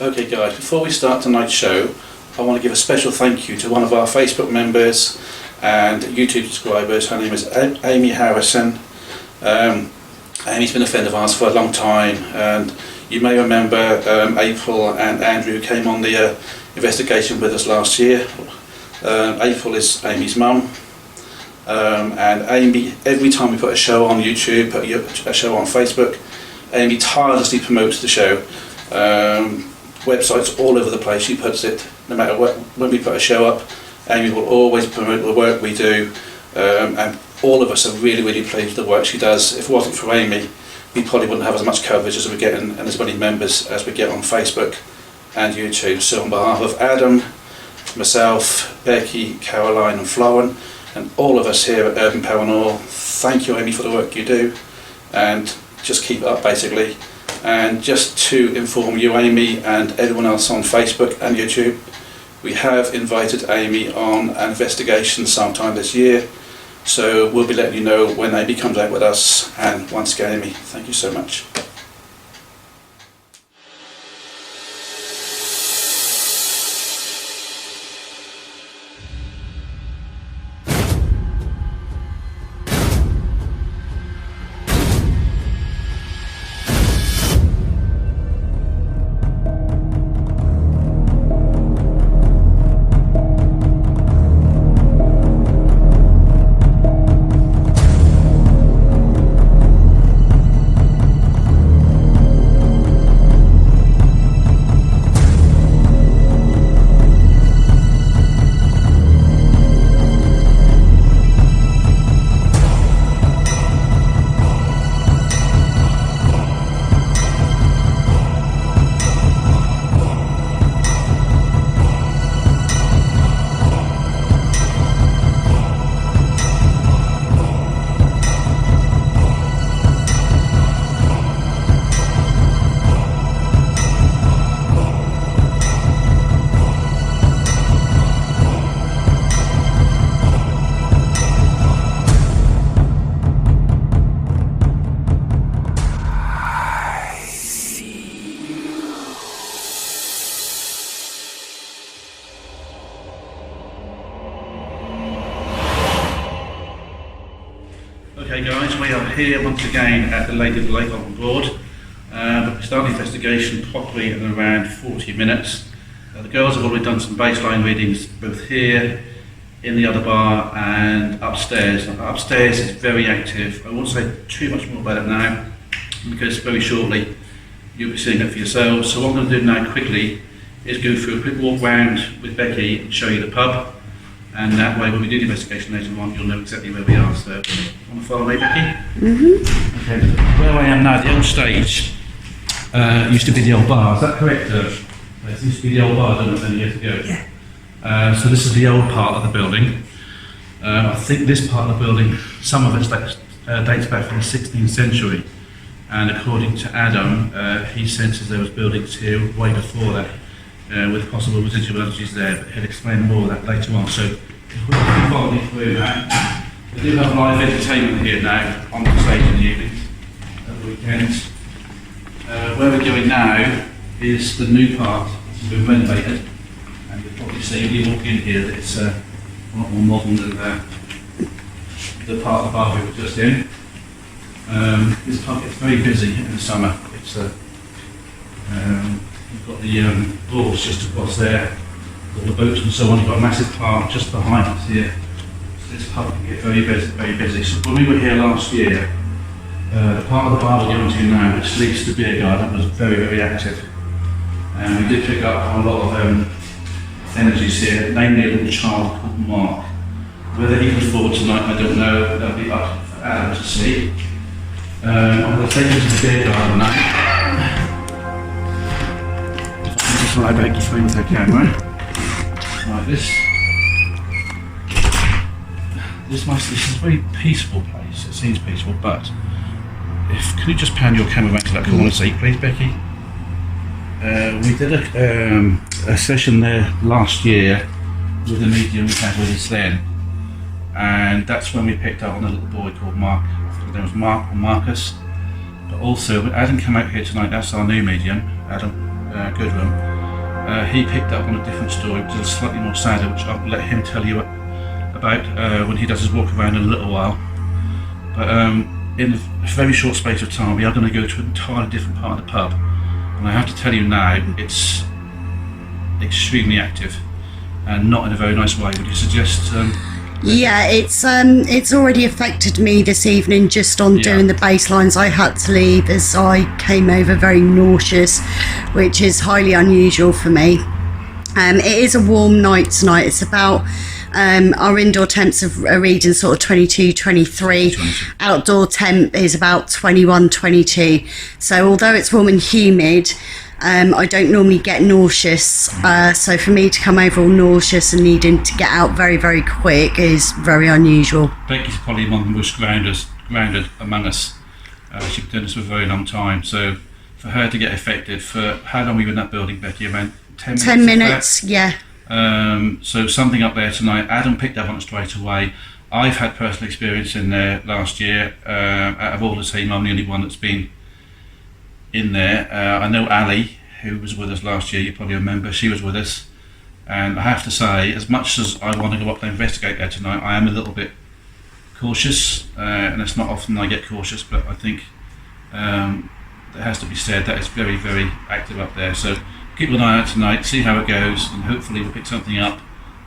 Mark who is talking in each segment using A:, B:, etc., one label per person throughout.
A: Okay guys, before we start tonight's show, I want to give a special thank you to one of our Facebook members and YouTube subscribers. Her name is Amy Harrison. Amy's been a friend of ours for a long time, and you may remember April and Andrew came on the investigation with us last year. April is Amy's mum, and Amy, every time we put a show on YouTube, put a show on Facebook, Amy tirelessly promotes the show. Websites all over the place, she puts it. No matter what, when we put a show up, Amy will always promote the work we do, and all of us are really pleased with the work she does. If it wasn't for Amy, we probably wouldn't have as much coverage as we're getting and as many members as we get on Facebook and YouTube. So on behalf of Adam, myself, Becky, Caroline and Florin, and all of us here at Urban Paranormal, thank you Amy for the work you do, and just keep it up basically. And just to inform you, Amy, and everyone else on Facebook and YouTube, we have invited Amy on an investigation sometime this year, so we'll be letting you know when Amy comes out with us. And once again, Amy, thank you so much. Okay guys, we are here once again at the Lady of the Lake on board. We start the investigation properly in around 40 minutes. The girls have already done some baseline readings both here, in the other bar and upstairs. Upstairs is very active. I won't say too much more about it now because very shortly you'll be seeing it for yourselves. So what I'm going to do now quickly is go through a quick walk round with Becky and show you the pub. And that way, when we do the investigation later on, you'll know exactly where we are. So, want to follow me, Becky? Mm-hmm. Okay, where I am now, the old stage, used to be the old bar. Is that correct, It used to be the old bar, didn't it, many years ago? Yeah. So this is the old part of the building. I think this part of the building, some of it dates back from the 16th century. And according to Adam, he senses there was buildings here way before that. With possible residual energies there, but he'll explain more of that later on. So if we can follow me through now, we do have live entertainment here now on the stage in the evenings, at the weekends. Where we're going now is the new part. It's been renovated, and you'll probably see when you walk in here that it's a lot more modern than the part of the bar we were just in. This pub gets very busy in the summer. It's you've got the doors just across there, all the boats and so on. You've got a massive park just behind us here. So this pub can get very busy. So when we were here last year, the part of the bar we're going to now, which leads to the beer garden, was very active. And we did pick up on a lot of energies here, namely a little child called Mark. Whether he comes forward tonight, I don't know. That'll be up for Adam to see. I'm going to take you to the beer garden now. Just slide back your phone with that camera. Like this. This is a very peaceful place. It seems peaceful, but can you just pan your camera back to that corner seat, please, Becky? We did a session there last year with the medium we had with us then, and that's when we picked up on a little boy called Mark. I think his name was Mark or Marcus. But also, Adam came out here tonight. That's our new medium, Adam. Goodwin, he picked up on a different story, which is slightly more sadder, which I'll let him tell you about when he does his walk around in a little while. But in a very short space of time, we are going to go to an entirely different part of the pub, and I have to tell you now, it's extremely active, and not in a very nice way. Would you suggest?
B: Yeah, it's already affected me this evening just on doing the baselines. I had to leave as I came over very nauseous, which is highly unusual for me. It is a warm night tonight. It's about our indoor temps are reading sort of 22, 23. Outdoor temp is about 21, 22. So although it's warm and humid, I don't normally get nauseous, so for me to come over all nauseous and needing to get out very, very quick is very unusual.
A: Becky's probably one of the most grounded among us. She's been doing this for a very long time, so for her to get affected, for how long were you in that building, Becky? Around 10 minutes?
B: 10 minutes, yeah.
A: So something up there tonight. Adam picked up on it straight away. I've had personal experience in there last year. Out of all the team, I'm the only one that's been in there. I know Ali, who was with us last year, you probably remember, she was with us, and I have to say, as much as I want to go up there and investigate there tonight, I am a little bit cautious, and it's not often I get cautious, but I think it has to be said that it's very, very active up there. So keep an eye out tonight, see how it goes, and hopefully we'll pick something up.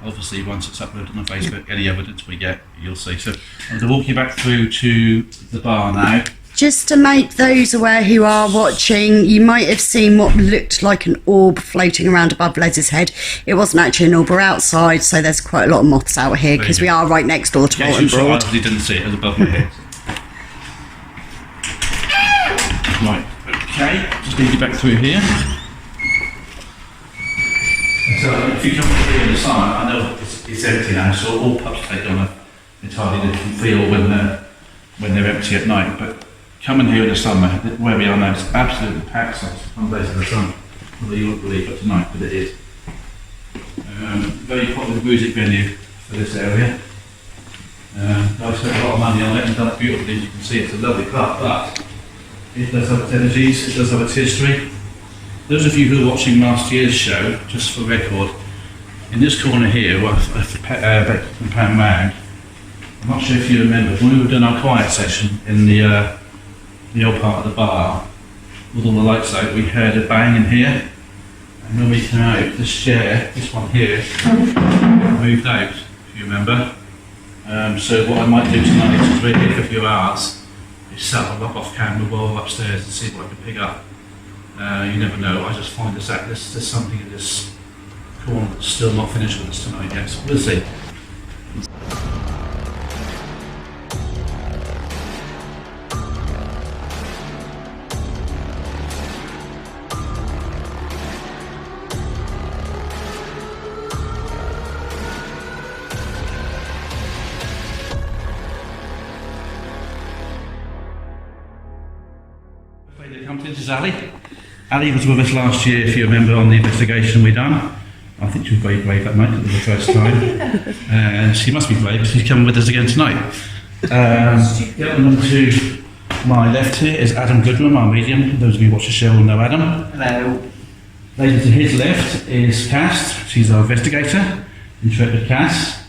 A: Obviously once it's uploaded on Facebook, any evidence we get, you'll see. So I'm going to walk you back through to the bar now.
B: Just to make those aware who are watching, you might have seen what looked like an orb floating around above Les's head. It wasn't actually an orb, we're outside, so there's quite a lot of moths out here because we are right next door to Bolton Broad.
A: I obviously didn't see it, it was above my head. Right, okay, just need you back through here. So if you come through in the summer, I know it's empty now, so all pubs take on an entirely different feel when they're empty at night, but coming here in the summer, where we are now, it's absolutely packed on days of the sun. Although you won't believe it tonight, but it is. Very popular music venue for this area. I've spent a lot of money on it and done it beautifully. As you can see, it's a lovely pub, but it does have its energies, it does have its history. Those of you who were watching last year's show, just for record, in this corner here, from Paranormal, I'm not sure if you remember, when we were doing our quiet session in the old part of the bar, with all the lights out, we heard a bang in here, and when we came out, this chair, this one here, moved out, if you remember. So what I might do tonight is really for a few hours, is set a lock off camera while upstairs and see what I can pick up. You never know, I just find there's something in this corner that's still not finished with us tonight yet, so we'll see. This is Ali. Ali was with us last year, if you remember, on the investigation we done. I think she was very brave that night, it was the first time. She must be brave because she's coming with us again tonight. Gentleman to my left here is Adam Goodwin, our medium. Those of you who watch the show will know Adam.
C: Hello.
A: Lady to his left is Cass. She's our investigator, intrepid Cass.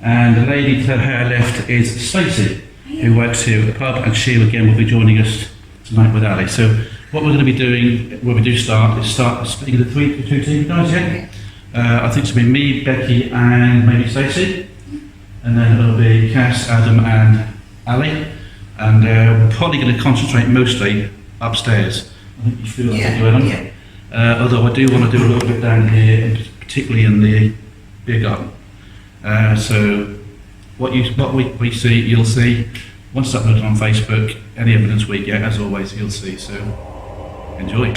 A: And the lady to her left is Stacey, who works here at the pub, and she again will be joining us tonight with Ali. So what we're going to be doing when we do start is speaking to the two team guys, yeah? I think it's going to be me, Becky and maybe Stacey, and then it'll be Cass, Adam and Ali, and we're probably going to concentrate mostly upstairs. I think you feel like you're doing it. Although I do want to do a little bit down here, particularly in the beer garden. So what we see, you'll see. Once it's uploaded on Facebook, any evidence we get, as always, you'll see. So enjoy.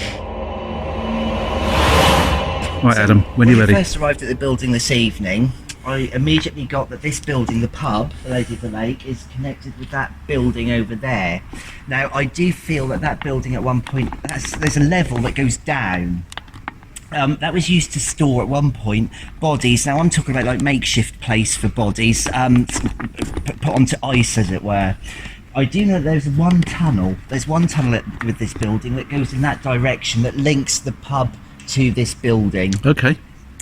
A: Right, Adam, when you're ready.
C: When I first arrived at the building this evening, I immediately got that this building, the pub, the Lady of the Lake, is connected with that building over there. Now, I do feel that building at one point, there's a level that goes down. That was used to store at one point bodies. Now I'm talking about like makeshift place for bodies, put onto ice as it were. I do know there's one tunnel with this building that goes in that direction that links the pub to this building.
A: Okay.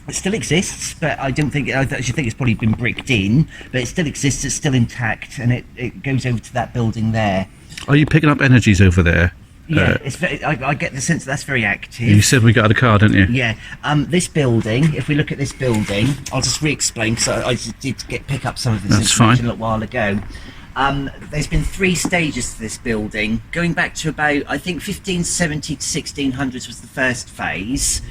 C: It still exists, but I don't think, I actually think it's probably been bricked in, but it still exists, it's still intact, and it goes over to that building there.
A: Are you picking up energies over there?
C: Yeah, it's very, I get the sense that's very active.
A: You said we got a car, didn't you?
C: Yeah, this building, if we look at this building, I'll just re-explain, because I just did pick up some of this
A: That's
C: information
A: fine.
C: a little while ago. There's been 3 stages to this building, going back to about, I think 1570 to 1600s was the first phase.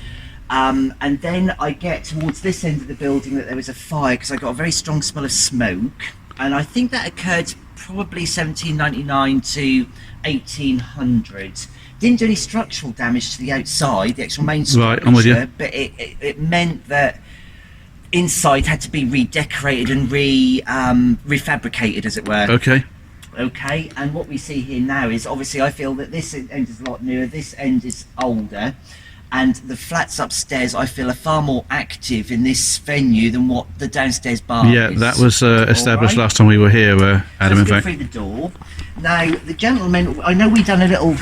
C: And then I get towards this end of the building that there was a fire, because I got a very strong smell of smoke, and I think that occurred probably 1799 to 1800. Didn't do any structural damage to the outside, the actual main structure,
A: Right, I'm with you.
C: but it meant that inside had to be redecorated and refabricated, as it were.
A: Okay.
C: Okay, and what we see here now is, obviously I feel that this end is a lot newer, this end is older, and the flats upstairs I feel are far more active in this venue than what the downstairs bar
A: Yeah,
C: is.
A: that was established
C: Alright.
A: last time we were here, Adam, in
C: Let's go
A: fact.
C: through the door. Now, the gentleman, I know we done a little,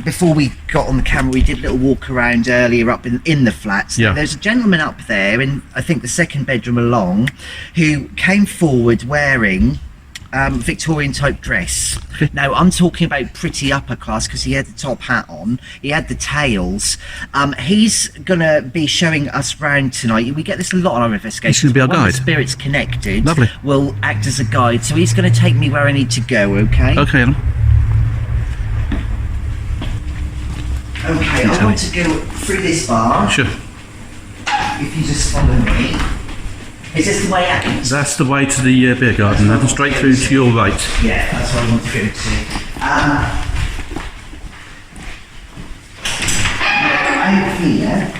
C: before we got on the camera, we did a little walk around earlier up in the flats.
A: Yeah.
C: There's a gentleman up there, in I think the second bedroom along, who came forward wearing Victorian type dress.
A: Okay.
C: Now I'm talking about pretty upper class, because he had the top hat on, he had the tails. He's gonna be showing us round tonight. We get this a lot on our investigations.
A: He's gonna be our
C: One of
A: guide.
C: the spirits connected
A: Lovely.
C: will act as a guide, so he's going to take me where I need to go. Okay.
A: Okay, Adam.
C: Okay, I want to go through this bar.
A: Sure.
C: If you just follow me. Is this the way out?
A: That's the way to the beer garden, Adam. Straight through to your right.
C: Yeah, that's what I want to go to. Out here.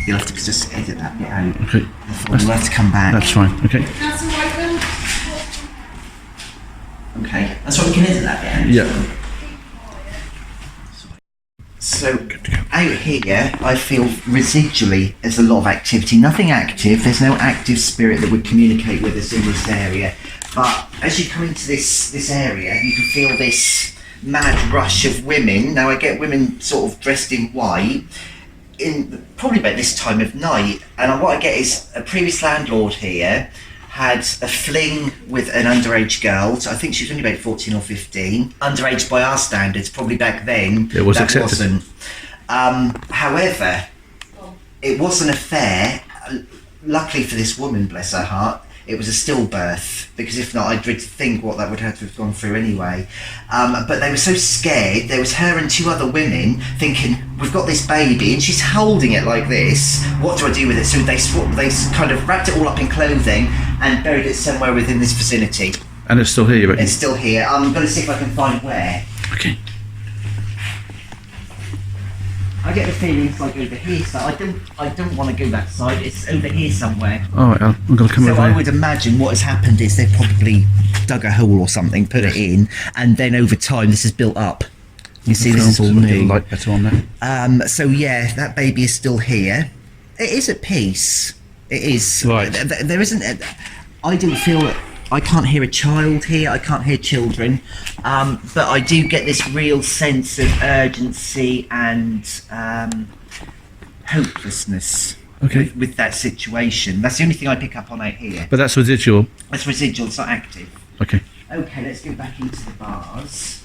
C: You'll have to just edit that bit out.
A: Okay.
C: We'll have to come back.
A: That's fine. Okay.
C: Okay, that's what we can edit that bit out.
A: Yeah.
C: So out here, I feel residually there's a lot of activity. Nothing active. There's no active spirit that would communicate with us in this area. But as you come into this area, you can feel this mad rush of women. Now I get women sort of dressed in white, in probably about this time of night. And what I get is a previous landlord here had a fling with an underage girl. So I think she was only about 14 or 15. Underage by our standards, probably back then.
A: It was
C: that
A: accepted.
C: Wasn't. However, it was an affair. Luckily for this woman, bless her heart, it was a stillbirth, because if not, I dread to think what that would have to have gone through anyway. But they were so scared. There was her and 2 other women thinking, we've got this baby, and she's holding it like this. What do I do with it? So they kind of wrapped it all up in clothing and buried it somewhere within this vicinity.
A: And it's still here, you reckon?
C: It's still here. I'm going to see if I can find where.
A: Okay.
C: I get the feeling it's like over here, so I don't want to go that side. It's over here somewhere.
A: Alright, I'm going to come
C: So
A: over
C: I
A: here.
C: would imagine what has happened is they've probably dug a hole or something, put it in, and then over time this is built up. You see, this is all
A: Get the
C: new.
A: light better on there.
C: So yeah, that baby is still here. It is at peace. It is.
A: Right.
C: There isn't. I don't feel that. I can't hear a child here. I can't hear children. But I do get this real sense of urgency and hopelessness.
A: Okay.
C: With that situation. That's the only thing I pick up on out here.
A: But that's residual.
C: That's residual. It's not active.
A: Okay.
C: Okay, let's go back into the bars.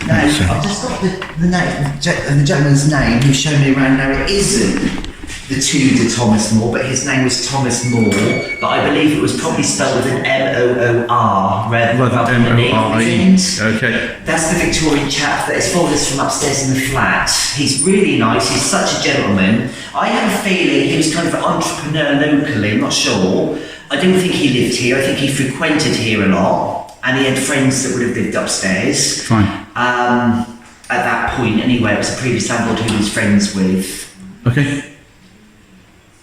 C: Now, I've just got the gentleman's name who's shown me around. Now, it isn't the Tudor Thomas More, but his name was Thomas More, but I believe it was probably spelled with an M-O-O-R rather than an
A: R-I-E.
C: E.
A: Okay.
C: That's the Victorian chap that has followed us from upstairs in the flat. He's really nice, he's such a gentleman. I have a feeling he was kind of an entrepreneur locally, I'm not sure. I don't think he lived here, I think he frequented here a lot, and he had friends that would have lived upstairs.
A: Fine.
C: At that point anyway, it was a previous landlord who he was friends with.
A: Okay.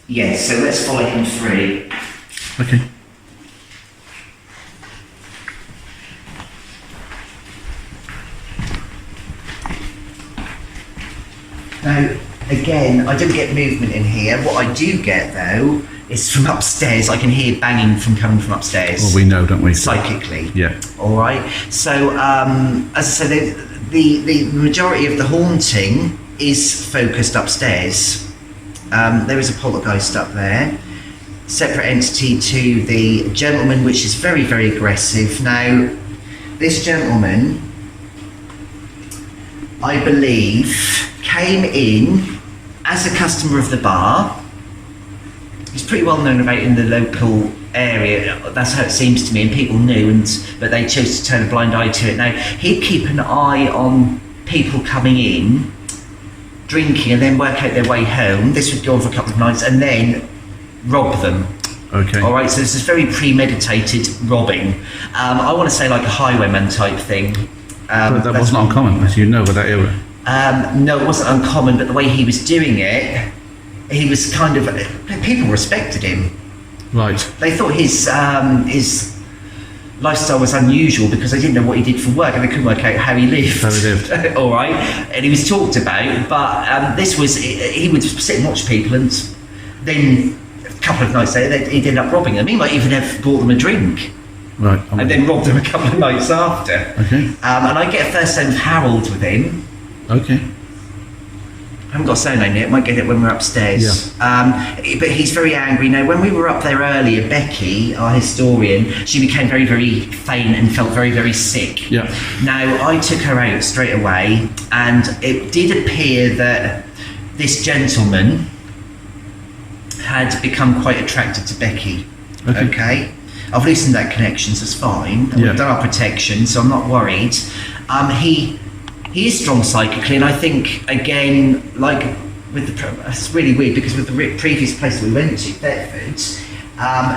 C: Yes, so let's follow him through.
A: Okay.
C: Now, again, I don't get movement in here. What I do get, though, It's from upstairs. I can hear banging from coming from upstairs.
A: Well, we know, don't we?
C: Psychically.
A: Yeah.
C: All right. So, as I said, the majority of the haunting is focused upstairs. There is a poltergeist up there, separate entity to the gentleman, which is very, very aggressive. Now, this gentleman, I believe, came in as a customer of the bar. He's pretty well known about in the local area. That's how it seems to me, and people knew, but they chose to turn a blind eye to it. Now, he'd keep an eye on people coming in, drinking, and then work out their way home. This would go on for a couple of nights, and then rob them.
A: Okay.
C: All right, so this is very premeditated robbing. I want to say like a highwayman type thing.
A: But that wasn't uncommon, as you know, with that era.
C: No, it wasn't uncommon, but the way he was doing it, he was kind of, people respected him.
A: Right.
C: They thought his lifestyle was unusual because they didn't know what he did for work and they couldn't work out how he lived. All right, and he was talked about, but this was, he would sit and watch people, and then a couple of nights later he'd end up robbing them. He might even have bought them a drink.
A: Right.
C: And then robbed them a couple of nights after.
A: Okay.
C: And I get a first name of Harold with him.
A: Okay.
C: I haven't got a surname yet, might get it when we're upstairs.
A: Yeah.
C: But he's very angry. Now, when we were up there earlier, Becky, our historian, she became very, very faint and felt very, very sick.
A: Yeah.
C: Now, I took her out straight away, and it did appear that this gentleman had become quite attracted to Becky. Okay? I've loosened that connection, so it's fine. And
A: Yeah.
C: we've done our protection, so I'm not worried. He is strong psychically, and I think, again, like with it's really weird because with the previous place we went to, Thetford,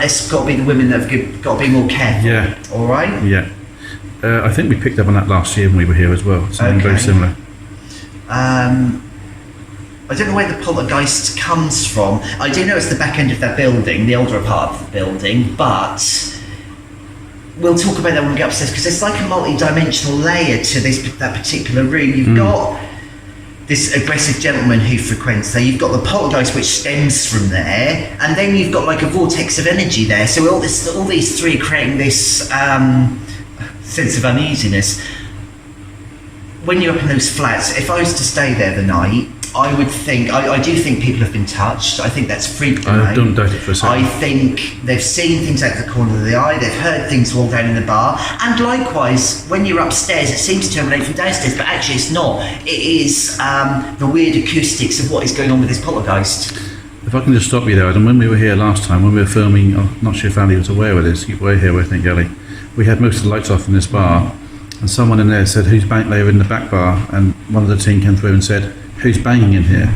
C: it's got to be the women that have got to be more careful.
A: Yeah.
C: All right.
A: Yeah. I think we picked up on that last year when we were here as well. Something very
C: Okay.
A: similar.
C: I don't know where the poltergeist comes from. I do know it's the back end of that building, the older part of the building, but we'll talk about that when we get upstairs because it's like a multi-dimensional layer to that particular room. You've got this aggressive gentleman who frequents there, you've got the poltergeist which stems from there, and then you've got like a vortex of energy there. So all these three are creating this sense of uneasiness. When you're up in those flats, if I was to stay there the night, I would think, I do think people have been touched. I think that's freaked them
A: I
C: out.
A: don't doubt it for a second.
C: I think they've seen things out the corner of the eye, they've heard things fall down in the bar, and likewise, when you're upstairs, it seems to terminate from downstairs, but actually it's not. It is the weird acoustics of what is going on with this poltergeist.
A: If I can just stop you there, Adam, when we were here last time, when we were filming, I'm not sure if Andy was aware of this, you were here, I think, Ellie. We had most of the lights off in this bar, and someone in there said, who's banging? They were in the back bar, and one of the team came through and said, who's banging in here?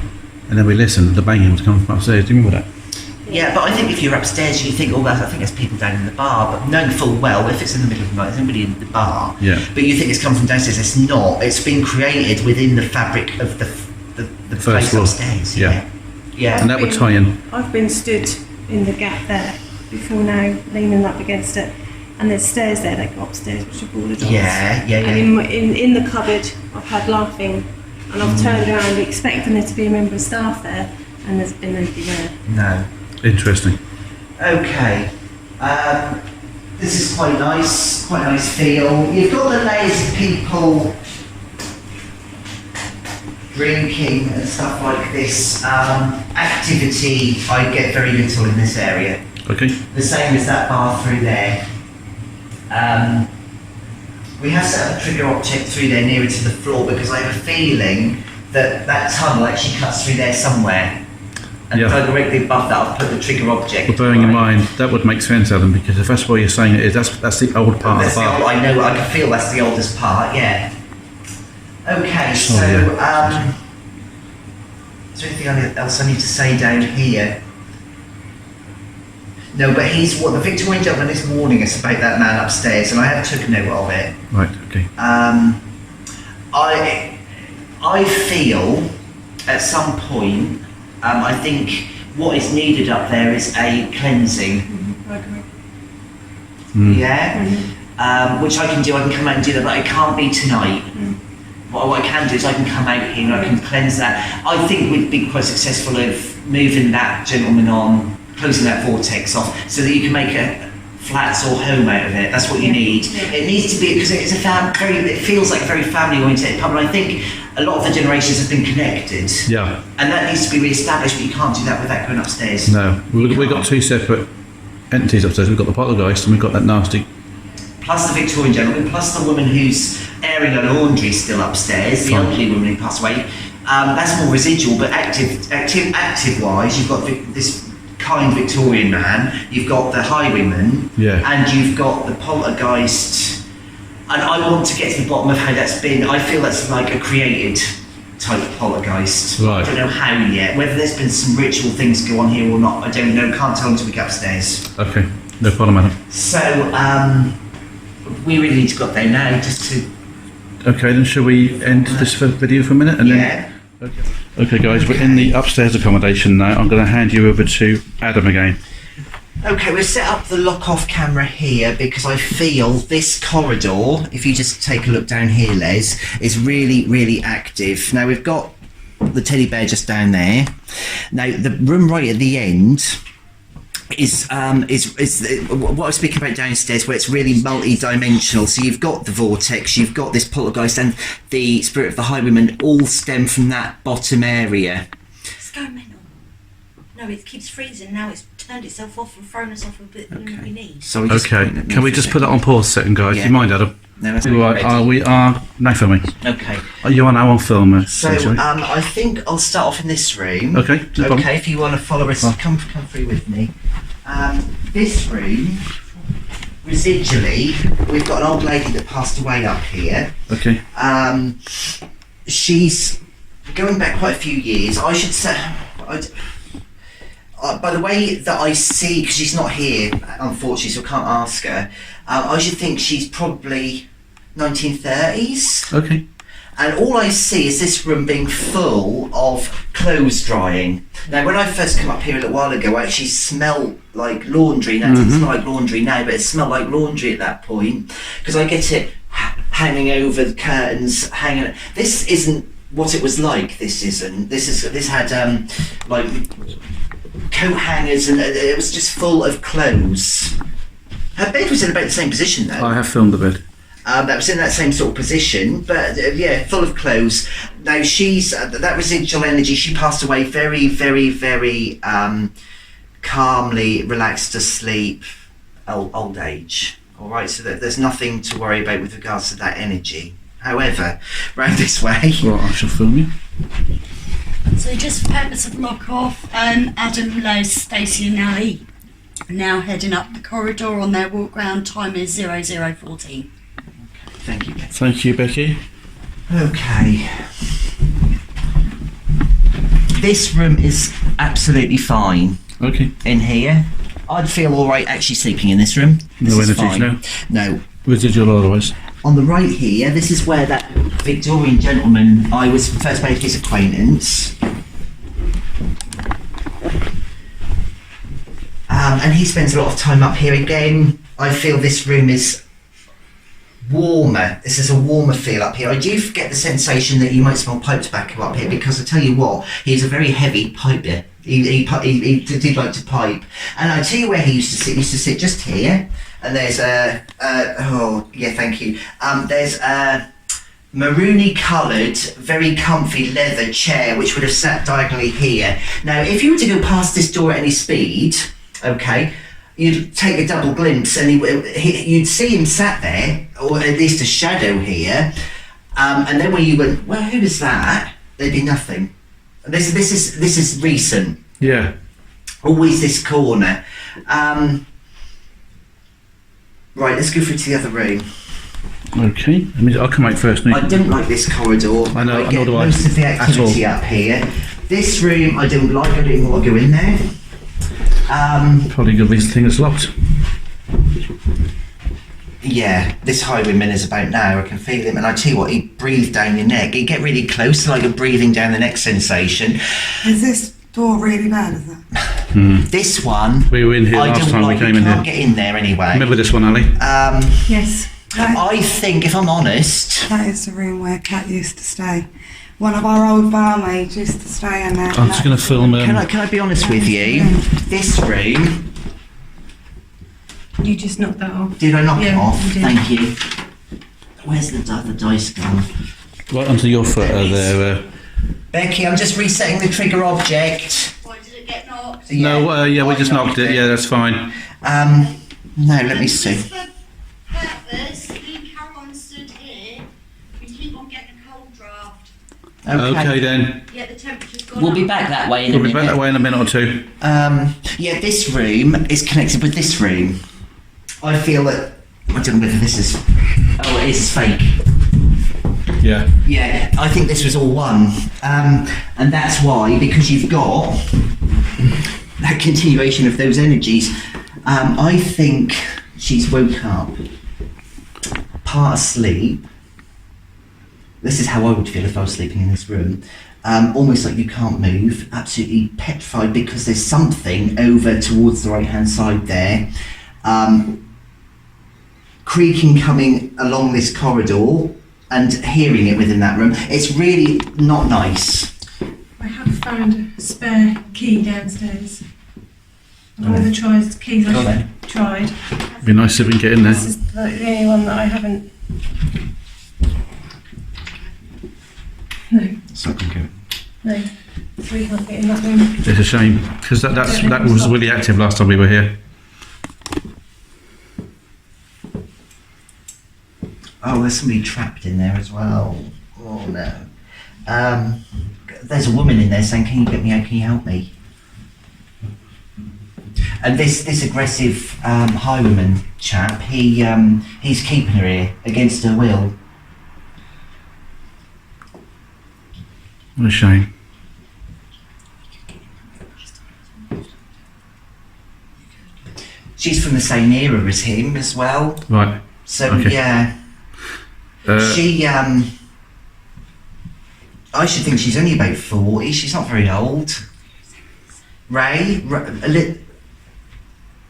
A: And then we listened, the banging was coming from upstairs. Do you remember that?
C: Yeah, but I think if you're upstairs, you think, oh, I think there's people down in the bar, but knowing full well, if it's in the middle of the night, there's nobody in the bar.
A: Yeah.
C: But you think it's come from downstairs, it's not. It's been created within the fabric of the
A: First
C: place
A: floor.
C: upstairs.
A: Yeah.
C: Yeah.
A: And that would tie in.
D: I've been stood in the gap there before now, leaning up against it, and there's stairs there that go upstairs, which are boarded off.
C: Yeah.
D: And in the cupboard, I've had laughing, and I've turned around expecting there to be a member of staff there, and there's been nobody there.
C: No.
A: Interesting.
C: Okay. This is quite nice feel. You've got the layers of people drinking and stuff like this. Activity, I get very little in this area.
A: Okay.
C: The same as that bar through there. We have set up a trigger object through there nearer to the floor because I have a feeling that tunnel actually cuts through there somewhere. And
A: Yeah.
C: directly above that I've put the trigger object.
A: But bearing in
C: right?
A: mind, that would make sense, Adam, because if that's what you're saying it is, that's the old part
C: That's
A: of the
C: the old,
A: bar.
C: I know, I can feel that's the oldest part, yeah. Okay, so,
A: yeah.
C: is there anything else I need to say down here? No, but the Victorian gentleman is warning us about that man upstairs, and I have took note of it.
A: Right, okay.
C: I feel at some point, I think what is needed up there is a cleansing.
D: I agree.
C: Yeah? Which I can do, I can come out and do that, but it can't be tonight. What I can do is I can come out here and I can cleanse that. I think we'd be quite successful of moving that gentleman on closing that vortex off so that you can make a flats or home out of it. That's what you need. It needs to be, because it's it feels like a very family oriented pub, and I think a lot of the generations have been connected.
A: Yeah.
C: And that needs to be re-established, but you can't do that without going upstairs.
A: No, we've got two separate entities upstairs. We've got the poltergeist and we've got that nasty.
C: Plus the Victorian gentleman, plus the woman who's airing her laundry still upstairs, the elderly woman who passed away. That's more residual, but active wise, you've got this kind Victorian man, you've got the highwayman, and you've got the poltergeist. And I want to get to the bottom of how that's been. I feel that's like a created type of poltergeist.
A: Right.
C: I don't know how yet. Whether there's been some ritual things go on here or not, I don't know. Can't tell until we get upstairs.
A: Okay, no problem, madam.
C: So, we really need to go up there now, just to...
A: Okay, then shall we end this video for a minute? And then. Okay, guys, we're in the upstairs accommodation now. I'm going to hand you over to Adam again.
C: Okay, we'll set up the lock-off camera here because I feel this corridor, if you just take a look down here, Les, is really, really active. Now, we've got the teddy bear just down there. Now, the room right at the end is what I was speaking about downstairs, where it's really multi-dimensional. So you've got the vortex, you've got this poltergeist, and the spirit of the highwayman all stem from that bottom area.
E: It's going mental. No, it keeps freezing. Now it's turned itself off and thrown us off a bit than we need.
C: So
A: can we just put it on pause a second, guys? Do you mind, Adam?
C: No, that's
A: right. We are now filming.
C: Okay.
A: You are now on film.
C: So I think I'll start off in this room.
A: Okay. No problem.
C: If you want to follow us, come through with me. This room, residually, we've got an old lady that passed away up here.
A: Okay.
C: She's going back quite a few years. I should say, by the way that I see, because she's not here, unfortunately, so I can't ask her, I should think she's probably 1930s.
A: Okay.
C: And all I see is this room being full of clothes drying. Now, when I first came up here a little while ago, I actually smelled like laundry. Now, it doesn't smell like laundry now, but it smelled like laundry at that point, because I get it hanging over the curtains, hanging. This isn't what it was like. This isn't. This had like coat hangers, and it was just full of clothes. Her bed was in about the same position, though.
A: I have filmed the bed.
C: That was in that same sort of position, but full of clothes. Now she's that residual energy. She passed away very, very, very calmly, relaxed asleep, old age. All right, so there's nothing to worry about with regards to that energy. However, round this way.
A: Well, I shall film you.
B: So just for purpose of lock off, Adam, Les, Stacey and Ali are now heading up the corridor on their walk round. Time is 00:14.
C: Thank you.
A: Thank you, Becky.
C: Okay. This room is absolutely fine.
A: Okay.
C: In here, I'd feel all right actually sleeping in this room.
A: No energies, no?
C: No.
A: Residual otherwise.
C: On the right here, this is where that Victorian gentleman, I was first made his acquaintance. And he spends a lot of time up here again. I feel this room is warmer. This is a warmer feel up here. I do get the sensation that you might smell pipe tobacco up here, because I tell you what, he's a very heavy piper. He did like to pipe. And I tell you where he used to sit. He used to sit just here. And there's thank you. There's a maroony coloured, very comfy leather chair which would have sat diagonally here. Now, if you were to go past this door at any speed, okay, you'd take a double glimpse and you'd see him sat there, or at least a shadow here. And then when you went, well, who is that? There'd be nothing. This is recent.
A: Yeah.
C: Always this corner. Right, let's go through to the other room.
A: Okay. I'll come out first.
C: I don't like this corridor.
A: I know.
C: I get
A: nor do I.
C: most of the activity up here. This room I don't like. I don't even want to go in there.
A: Probably a good reason to think it's locked.
C: Yeah, this highwayman is about now. I can feel him, and I tell you what, he breathed down your neck. He'd get really close, like a breathing down the neck sensation.
F: Is this door really bad, is it?
C: This one,
A: We were in here last time we came in
C: can't
A: here.
C: get in there anyway.
A: Remember this one, Ali?
F: Yes.
C: I think, if I'm honest,
F: That is the room where Kat used to stay. one of our old barmaids used to stay in there.
A: I'm just going to film.
C: Can I be honest with you? This room,
D: You just knocked that off.
C: did I knock it
D: Yeah,
C: off?
D: you did.
C: Thank you. Where's the dice gone?
A: right onto your foot there.
C: Becky, I'm just resetting the trigger object.
E: Why did it get knocked?
A: No, yeah, we just knocked it. Yeah, that's fine.
C: No, let me see.
E: For purpose, leave Caroline stood here. We keep on getting a cold draft.
A: Okay then.
E: Yeah, the temperature's gone
C: We'll
E: up.
C: be back that way in
A: We'll
C: a
A: be
C: minute.
A: back that way in a minute or two.
C: Yeah, this room is connected with this room. I feel that. I don't know whether this is. Oh, it is fake.
A: Yeah.
C: Yeah, I think this was all one. And that's why, because you've got that continuation of those energies, I think she's woke up, part asleep. This is how I would feel if I was sleeping in this room. Almost like you can't move, absolutely petrified because there's something over towards the right hand side there. Creaking coming along this corridor and hearing it within that room. It's really not nice.
D: I have found a spare key downstairs. All the keys
C: Go on
D: I've
C: then.
D: tried.
A: Be nice if we can get in there.
D: This is the only one that I haven't. No,
C: So I can go.
D: no. We can't get in that room.
A: It's a shame because that was really active last time we were here.
C: Oh, there's somebody trapped in there as well. Oh no. There's a woman in there saying, "Can you get me out? Can you help me?" And this aggressive highwayman chap, he's keeping her here against her will.
A: What a shame.
C: She's from the same era as him as well.
A: Right.
C: So
A: Okay.
C: yeah. She, I should think she's only about 40. She's not very old.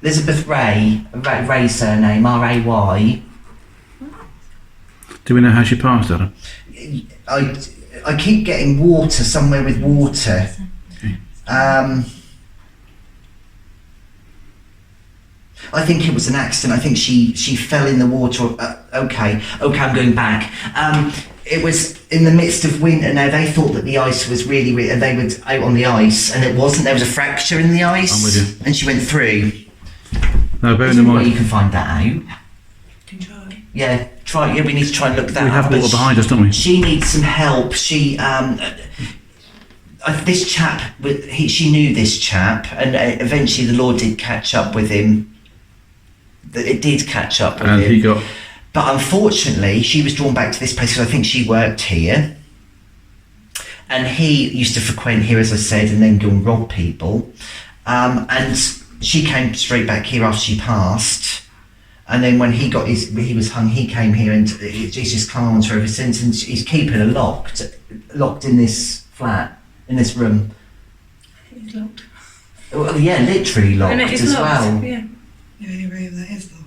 C: Elizabeth Ray surname, R-A-Y.
A: Do we know how she passed, Adam?
C: I keep getting water, somewhere with water. I think it was an accident. I think she fell in the water. Okay, I'm going back. It was in the midst of winter. Now they thought that the ice was really, and they were out on the ice, and it wasn't. There was a fracture in the ice,
A: I'm with you.
C: and she went through.
A: No, bearing
C: Is
A: in
C: there a way you
A: mind
C: can find that out?
D: Can try.
C: Yeah, try. Yeah, we need to try and look that
A: we have
C: up.
A: water
C: but
A: behind us, don't we?
C: She needs some help. She this chap, she knew this chap, and eventually the Lord did catch up with him. It did catch up with
A: And
C: him.
A: he got.
C: But unfortunately, she was drawn back to this place because I think she worked here. And he used to frequent here, as I said, and then go and rob people. And she came straight back here after she passed. And then when he was hung, he came here, and he's just clung on to her ever since. And he's keeping her locked in this flat, in this room.
D: I think it's locked.
C: Well, yeah, literally locked
D: And it is
C: as
D: locked.
C: well.
D: Yeah.
F: The only room that is locked.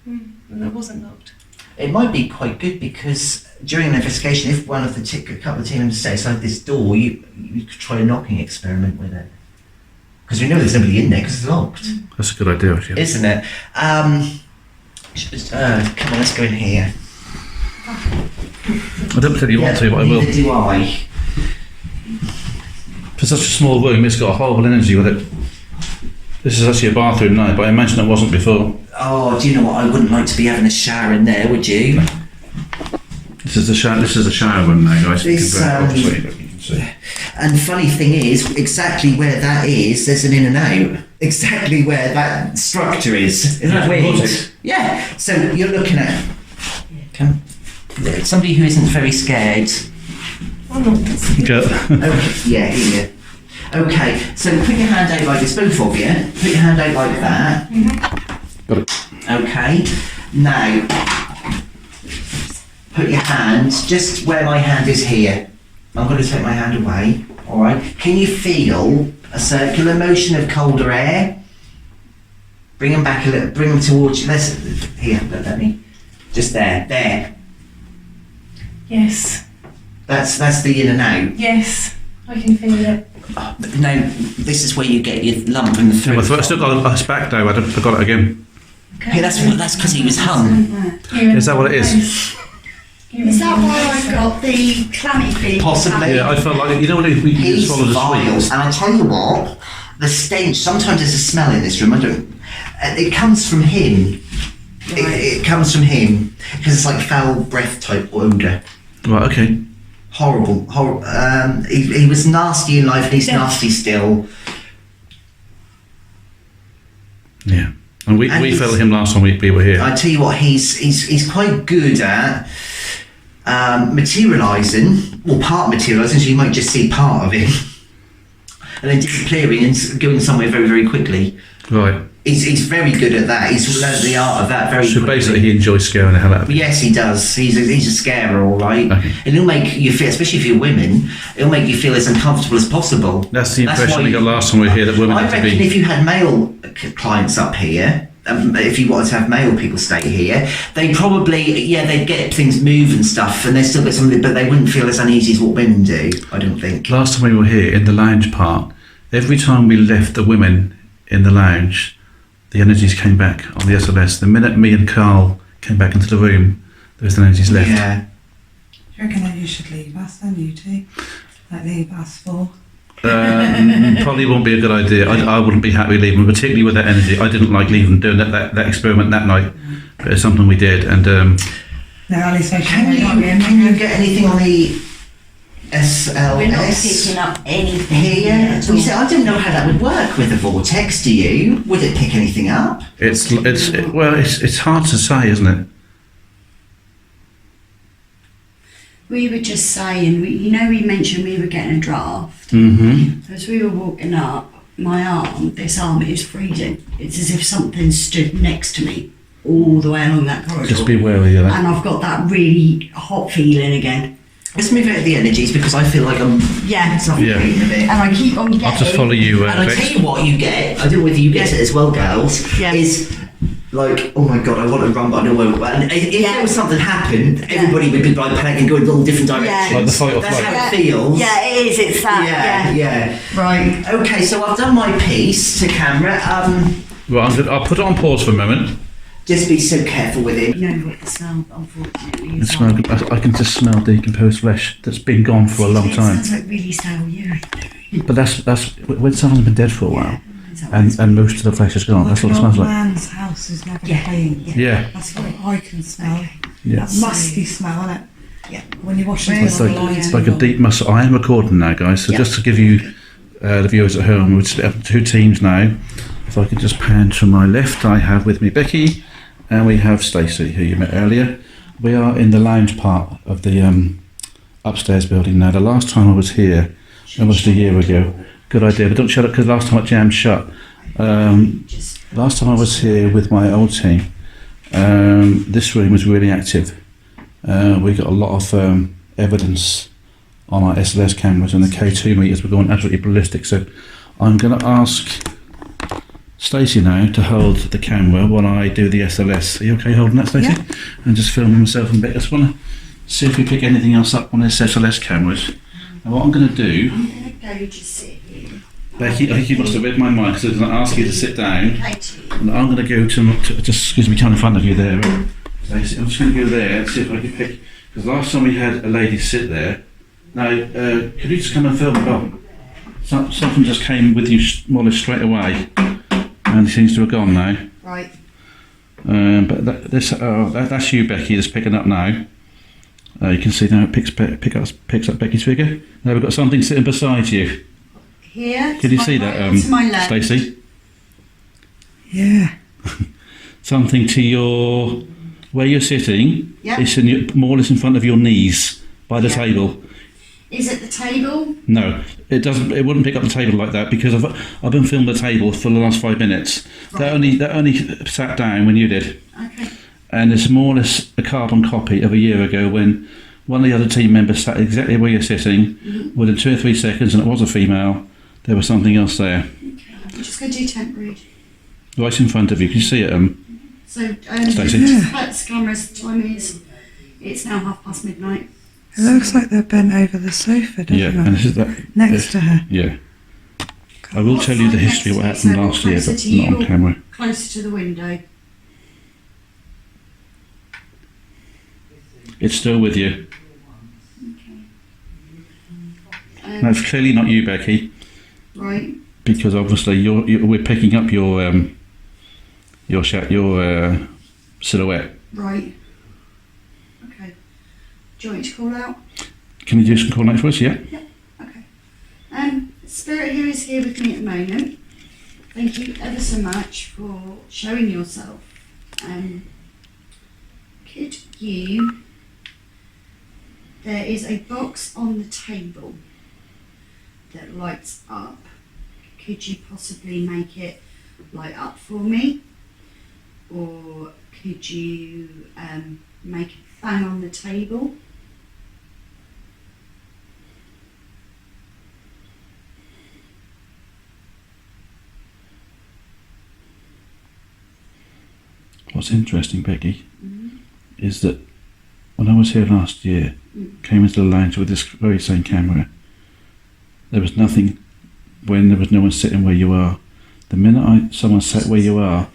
D: And it wasn't locked.
C: It might be quite good because during an investigation, if one of a couple of team members say inside this door, you could try a knocking experiment with it. Because we know there's nobody in there because it's locked.
A: That's a good idea, actually.
C: Isn't it? Come on, let's go in here.
A: I don't particularly want to, but I will.
C: Neither do I.
A: For such a small room, it's got a horrible energy with it. This is actually a bathroom now, but I imagine it wasn't before.
C: Oh, do you know what? I wouldn't like to be having a shower in there, would you?
A: This is the shower. This is the shower room now, guys.
C: This,
A: You can see.
C: And the funny thing is, exactly where that is, there's an in and out. Exactly where that structure is. Isn't that weird?
A: Robotic.
C: Yeah. So you're looking at somebody who isn't very scared.
D: Oh no, that's
C: Okay. Yeah, here. Okay. So put your hand out like this, both of you. Put your hand out like that.
A: Got it.
C: Okay. Now, put your hand just where my hand is here. I'm going to take my hand away. All right. Can you feel a circular motion of colder air? Bring them back a little. Bring them towards you. Here. Let me. Just there. There.
D: yes.
C: That's the in and out.
D: Yes, I can feel it.
C: Now, this is where you get your lump in the throat.
A: I've still got a back though. I forgot it again.
C: Hey, that's because he was hung.
A: Is that what it is?
B: Is that why I got the clammy feeling?
C: Possibly.
A: Yeah, I felt like we can
C: He's
A: swallow the
C: vile,
A: sweets.
C: and I'll tell you what, the stench, sometimes there's a smell in this room, I don't, it comes from him. It comes from him, because it's like foul breath type odour.
A: Right. Okay.
C: Horrible. He was nasty in life and he's nasty still.
A: Yeah. And we
C: he's-
A: felt him last time we were here.
C: I tell you what, he's quite good at materialising, or part materialising, so you might just see part of him. And then disappearing and going somewhere very, very quickly.
A: Right.
C: He's very good at that. He's learned the art of that very
A: So
C: quickly.
A: basically, he enjoys scaring the hell out of you.
C: Yes, he does. He's a scarer, all right.
A: Okay.
C: And he'll make you feel, especially if you're women, it'll make you feel as uncomfortable as possible.
A: That's the
C: That's
A: impression
C: why
A: we got last time we were here, that women
C: I
A: have to
C: reckon
A: be.
C: if you had male clients up here, if you wanted to have male people stay here, they probably, they'd get things move and stuff, and they'd still get something, but they wouldn't feel as uneasy as what women do, I don't think.
A: Last time we were here in the lounge part, every time we left the women in the lounge, the energies came back on the SLS. The minute me and Carl came back into the room, those energies left.
C: Yeah.
F: Do you reckon that you should leave us then, you two? Like leave us for?
A: Probably won't be a good idea. I wouldn't be happy leaving, particularly with that energy. I didn't like leaving, doing that experiment that night, but it's something we did. And
F: No, at least I
C: Can you get anything on the SLS?
E: We're not picking up anything
C: Here?
E: at all.
C: You see, I didn't know how that would work with the vortex, do you? Would it pick anything up?
A: it's hard to say, isn't it?
B: We were just saying, we mentioned we were getting a draft.
A: Mm-hmm.
B: As we were walking up, this arm is freezing. It's as if something stood next to me all the way along that corridor.
A: Just be wary of that.
B: And I've got that really hot feeling again.
C: Let's move out of the energies because I feel like I'm
B: Yeah.
C: suffocating a bit.
B: And I keep on getting...
A: I'll just follow you,
C: And I
A: Bex.
C: tell you what you get, I don't know whether you get it as well, girls,
B: Yeah.
C: is like, oh my god, I want to run, but I don't know where. And if
B: Yeah.
C: there was something happened, everybody would be like panicking, going in all different directions.
A: Like the fight or
C: That's
A: flight.
C: how it feels.
B: Yeah, it is. It's that.
C: Yeah.
B: Right.
C: Okay, so I've done my piece to camera.
A: Right, I'll put it on pause for a moment.
C: Just be so careful with it.
B: You know what the smell, unfortunately,
A: It smells, I can just smell decomposed flesh that's been gone for a long
B: It
A: time.
B: sounds like really sour urine.
A: But that's when someone's been dead for a while, and most of the flesh is gone. That's what it smells like.
F: Man's house is never
B: Yeah.
F: clean.
A: Yeah,
F: That's what I can smell.
A: yeah.
F: That musty smell, isn't it?
B: Yeah.
F: When you wash
A: It's
F: the
A: like,
F: lines.
A: it's like a deep muscle. I am recording now, guys. So
B: Yeah.
A: just to give you the viewers at home, we're split up into two teams now. If I could just pan to my left, I have with me Becky, and we have Stacey, who you met earlier. We are in the lounge part of the upstairs building now. The last time I was here, almost a year ago. Good idea, but don't shut up because last time it jammed shut. Last time I was here with my old team, this room was really active. We got a lot of evidence on our SLS cameras, and the K2 meters were going absolutely ballistic. So I'm going to ask Stacey now to hold the camera while I do the SLS. Are you okay holding that, Stacey?
F: Yeah.
A: And just filming myself a bit. I just want to see if we pick anything else up on this SLS cameras. And what I'm going to do,
B: I'm going to go just sit here.
A: Becky, I think you must have read my mind because I'm going to ask you to sit down.
B: Katie.
A: And I'm going to go to just excuse me, come in front of you there. Stacey, I'm just going to go there and see if I can pick. Because last time we had a lady sit there. Now, could you just come and film? Oh, something just came with you more or less straight away, and it seems to have gone now.
B: Right.
A: But that's you, Becky. That's picking up now. You can see now it picks up Becky's figure. Now we've got something sitting beside you.
B: Here.
A: Can you
B: to
A: see
B: my
A: that,
B: right, to my left.
A: Stacey?
F: Yeah.
A: Something to your where you're sitting.
B: Yep.
A: It's more or less in front of your knees by the
B: Yeah.
A: table.
B: Is it the table?
A: No, it doesn't. It wouldn't pick up the table like that because I've been filming the table for the last 5 minutes.
B: Right.
A: That only sat down when you did,
B: Okay.
A: and it's more or less a carbon copy of a year ago when one of the other team members sat exactly where you're sitting.
B: Mm-hmm.
A: Within 2 or 3 seconds, and it was a female. There was something else there,
B: Okay. I'm just going to do temporary.
A: right in front of you. Can you see it?
B: So,
A: Stacey?
B: just about the cameras, the time is, it's now midnight.
F: It looks like they're bent over the sofa, doesn't
G: Yeah,
F: it?
G: and this is that.
F: Next to her.
G: Yeah. I will tell you the history of what happened last year, but not on camera.
B: Closer to the window.
G: It's still with you.
B: Okay.
G: No, it's clearly not you, Becky,
B: Right.
G: because obviously we're picking up your silhouette.
B: Right. Okay. Do you want me to call out?
G: Can you do some call out for us? Yeah.
B: Okay. Spirit who is here with me at the moment, thank you ever so much for showing yourself. Could you... There is a box on the table that lights up. Could you possibly make it light up for me? Or could you make it bang on the table?
G: What's interesting, Becky, is that when I was here last year, came into the lounge with this very same camera, there was nothing when there was no one sitting where you are. The minute someone sat where you are,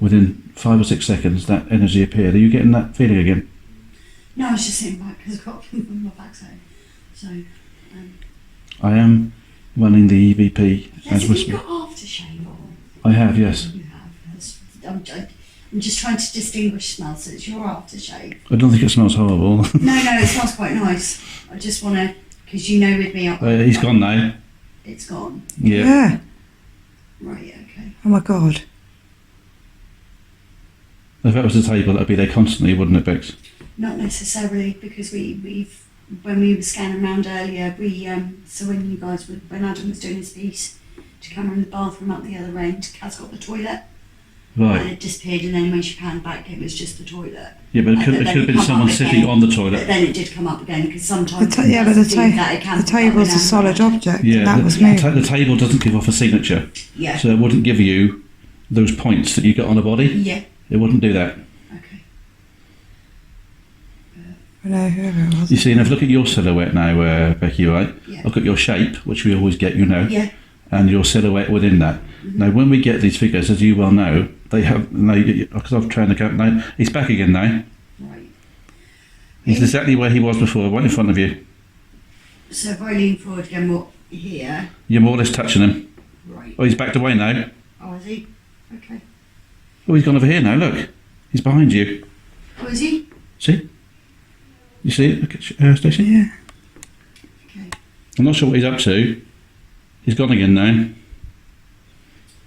G: within 5 or 6 seconds, that energy appeared. Are you getting that feeling again?
B: No, I was just sitting back because I've got my backside. So,
G: I am running the EVP as
B: have
G: we
B: you
G: speak.
B: got aftershave on?
G: I have, yes.
B: You have. I'm just trying to distinguish smells, so it's your aftershave.
G: I don't think it smells horrible.
B: No, it smells quite nice. I just want to, because you know with me...
G: He's gone now.
B: It's gone.
G: Yeah.
B: Right, okay.
F: Oh my God.
G: If that was the table, that'd be there constantly, wouldn't it, Bex?
B: Not necessarily, because we've when we were scanning around earlier, so when you guys were, when Adam was doing his piece, to come in the bathroom up the other end, Kaz got the toilet. And
G: Right.
B: it disappeared, and then when she panned back, it was just the toilet.
G: Yeah, but it could
B: then
G: have been
B: come
G: someone
B: up
G: sitting
B: again.
G: on the
B: But
G: toilet.
B: then it did come up again, because sometimes...
F: But the table's a solid object.
G: Yeah,
F: and that was
G: the,
F: me.
G: the table doesn't give off a signature,
B: Yeah.
G: so it wouldn't give you those points that you got on a body.
B: Yeah.
G: It wouldn't do that.
B: Okay.
F: I know whoever it was.
G: You see, and if you look at your silhouette now, Becky, right?
B: Yeah.
G: Look at your shape, which we always get, you know,
B: Yeah.
G: and your silhouette within that. Now, when we get these figures, as you well know, they have, because I've trained the count now, he's back again now.
B: Right.
G: He's exactly where he was before, right in front of you.
B: So if I lean forward again, what, here?
G: You're more or less touching him.
B: Right.
G: Oh, he's backed away now.
B: Oh, is he? Okay.
G: Oh, he's gone over here now, look. He's behind you.
B: Oh, is he?
G: See? You see it? Look at Stacey?
F: Yeah.
B: Okay.
G: I'm not sure what he's up to. He's gone again now.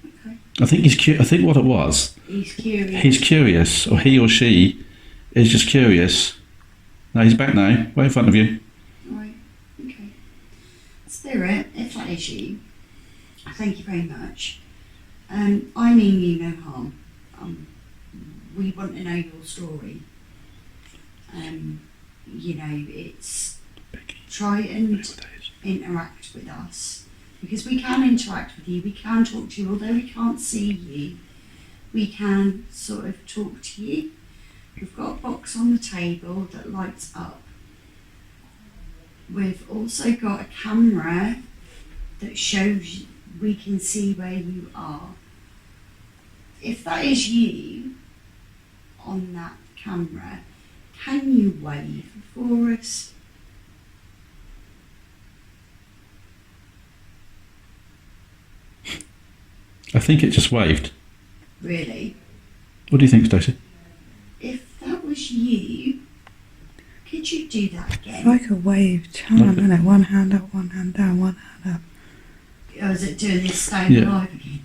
B: Okay.
G: I think I think what it was,
B: He's curious.
G: he's curious, or he or she is just curious. Now he's back now, right in front of you.
B: Right. Okay. Spirit, if that is you, thank you very much. I mean you no harm. We want to know your story. You know, it's try and interact with us, because we can interact with you, we can talk to you, although we can't see you, we can sort of talk to you. We've got a box on the table that lights up. We've also got a camera that shows we can see where you are. If that is you on that camera, can you wave for us?
G: I think it just waved.
B: Really?
G: What do you think, Stacey?
B: If that was you, could you do that
F: It's
B: again?
F: like a wave charm, isn't it? One hand up, one hand down, one hand up.
B: Or is it doing this staying
G: Yeah.
B: alive again?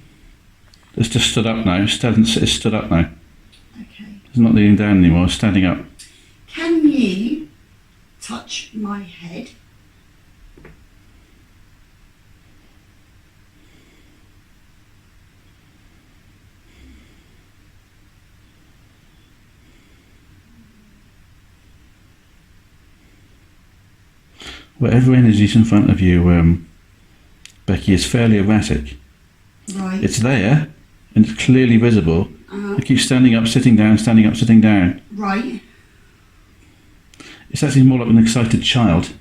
G: It's just stood up now. It's stood up now.
B: Okay.
G: It's not leaning down anymore. It's standing up.
B: Can you touch my head?
G: Whatever energy's in front of you, Becky, is fairly erratic.
B: Right.
G: It's there, and it's clearly visible.
B: Uh,
G: It keeps standing up, sitting down, standing up, sitting down.
B: right.
G: It's actually more like an excited child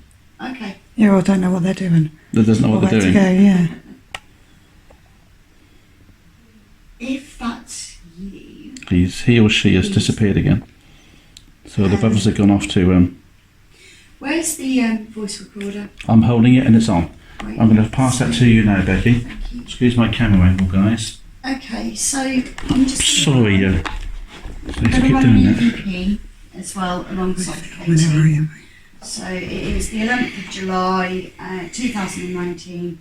B: Okay.
F: Yeah, I don't know what they're doing.
G: that doesn't know
F: Or
G: what they're
F: where
G: doing.
F: to go, yeah.
B: If that's you,
G: He or she has disappeared again. So the brothers have gone off to.
B: where's the voice recorder?
G: I'm holding it and it's on.
B: Right.
G: I'm going to pass that to you now, Becky.
B: Thank you.
G: Excuse my camera angle, guys.
B: Okay, so I'm just
G: Sorry, so
B: I'm
G: keep
B: going to run
G: doing
B: an
G: that.
B: EVP as well alongside
F: Whenever I
B: Katie.
F: am.
B: So it is the 11th of July 2019.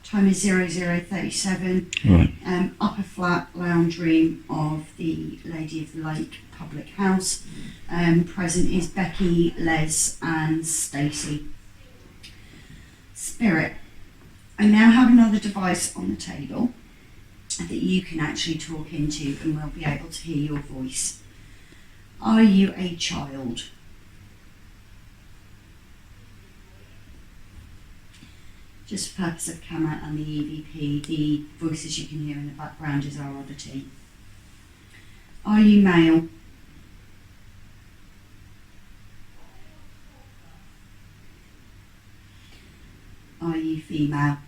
B: Time is 0037.
G: Right.
B: Upper flat lounge room of the Lady of the Lake public house. Present is Becky, Les and Stacey. Spirit. I now have another device on the table that you can actually talk into and we'll be able to hear your voice. Are you a child? Just for purpose of camera and the EVP, the voices you can hear in the background is our oddity. Are you male? Are you female?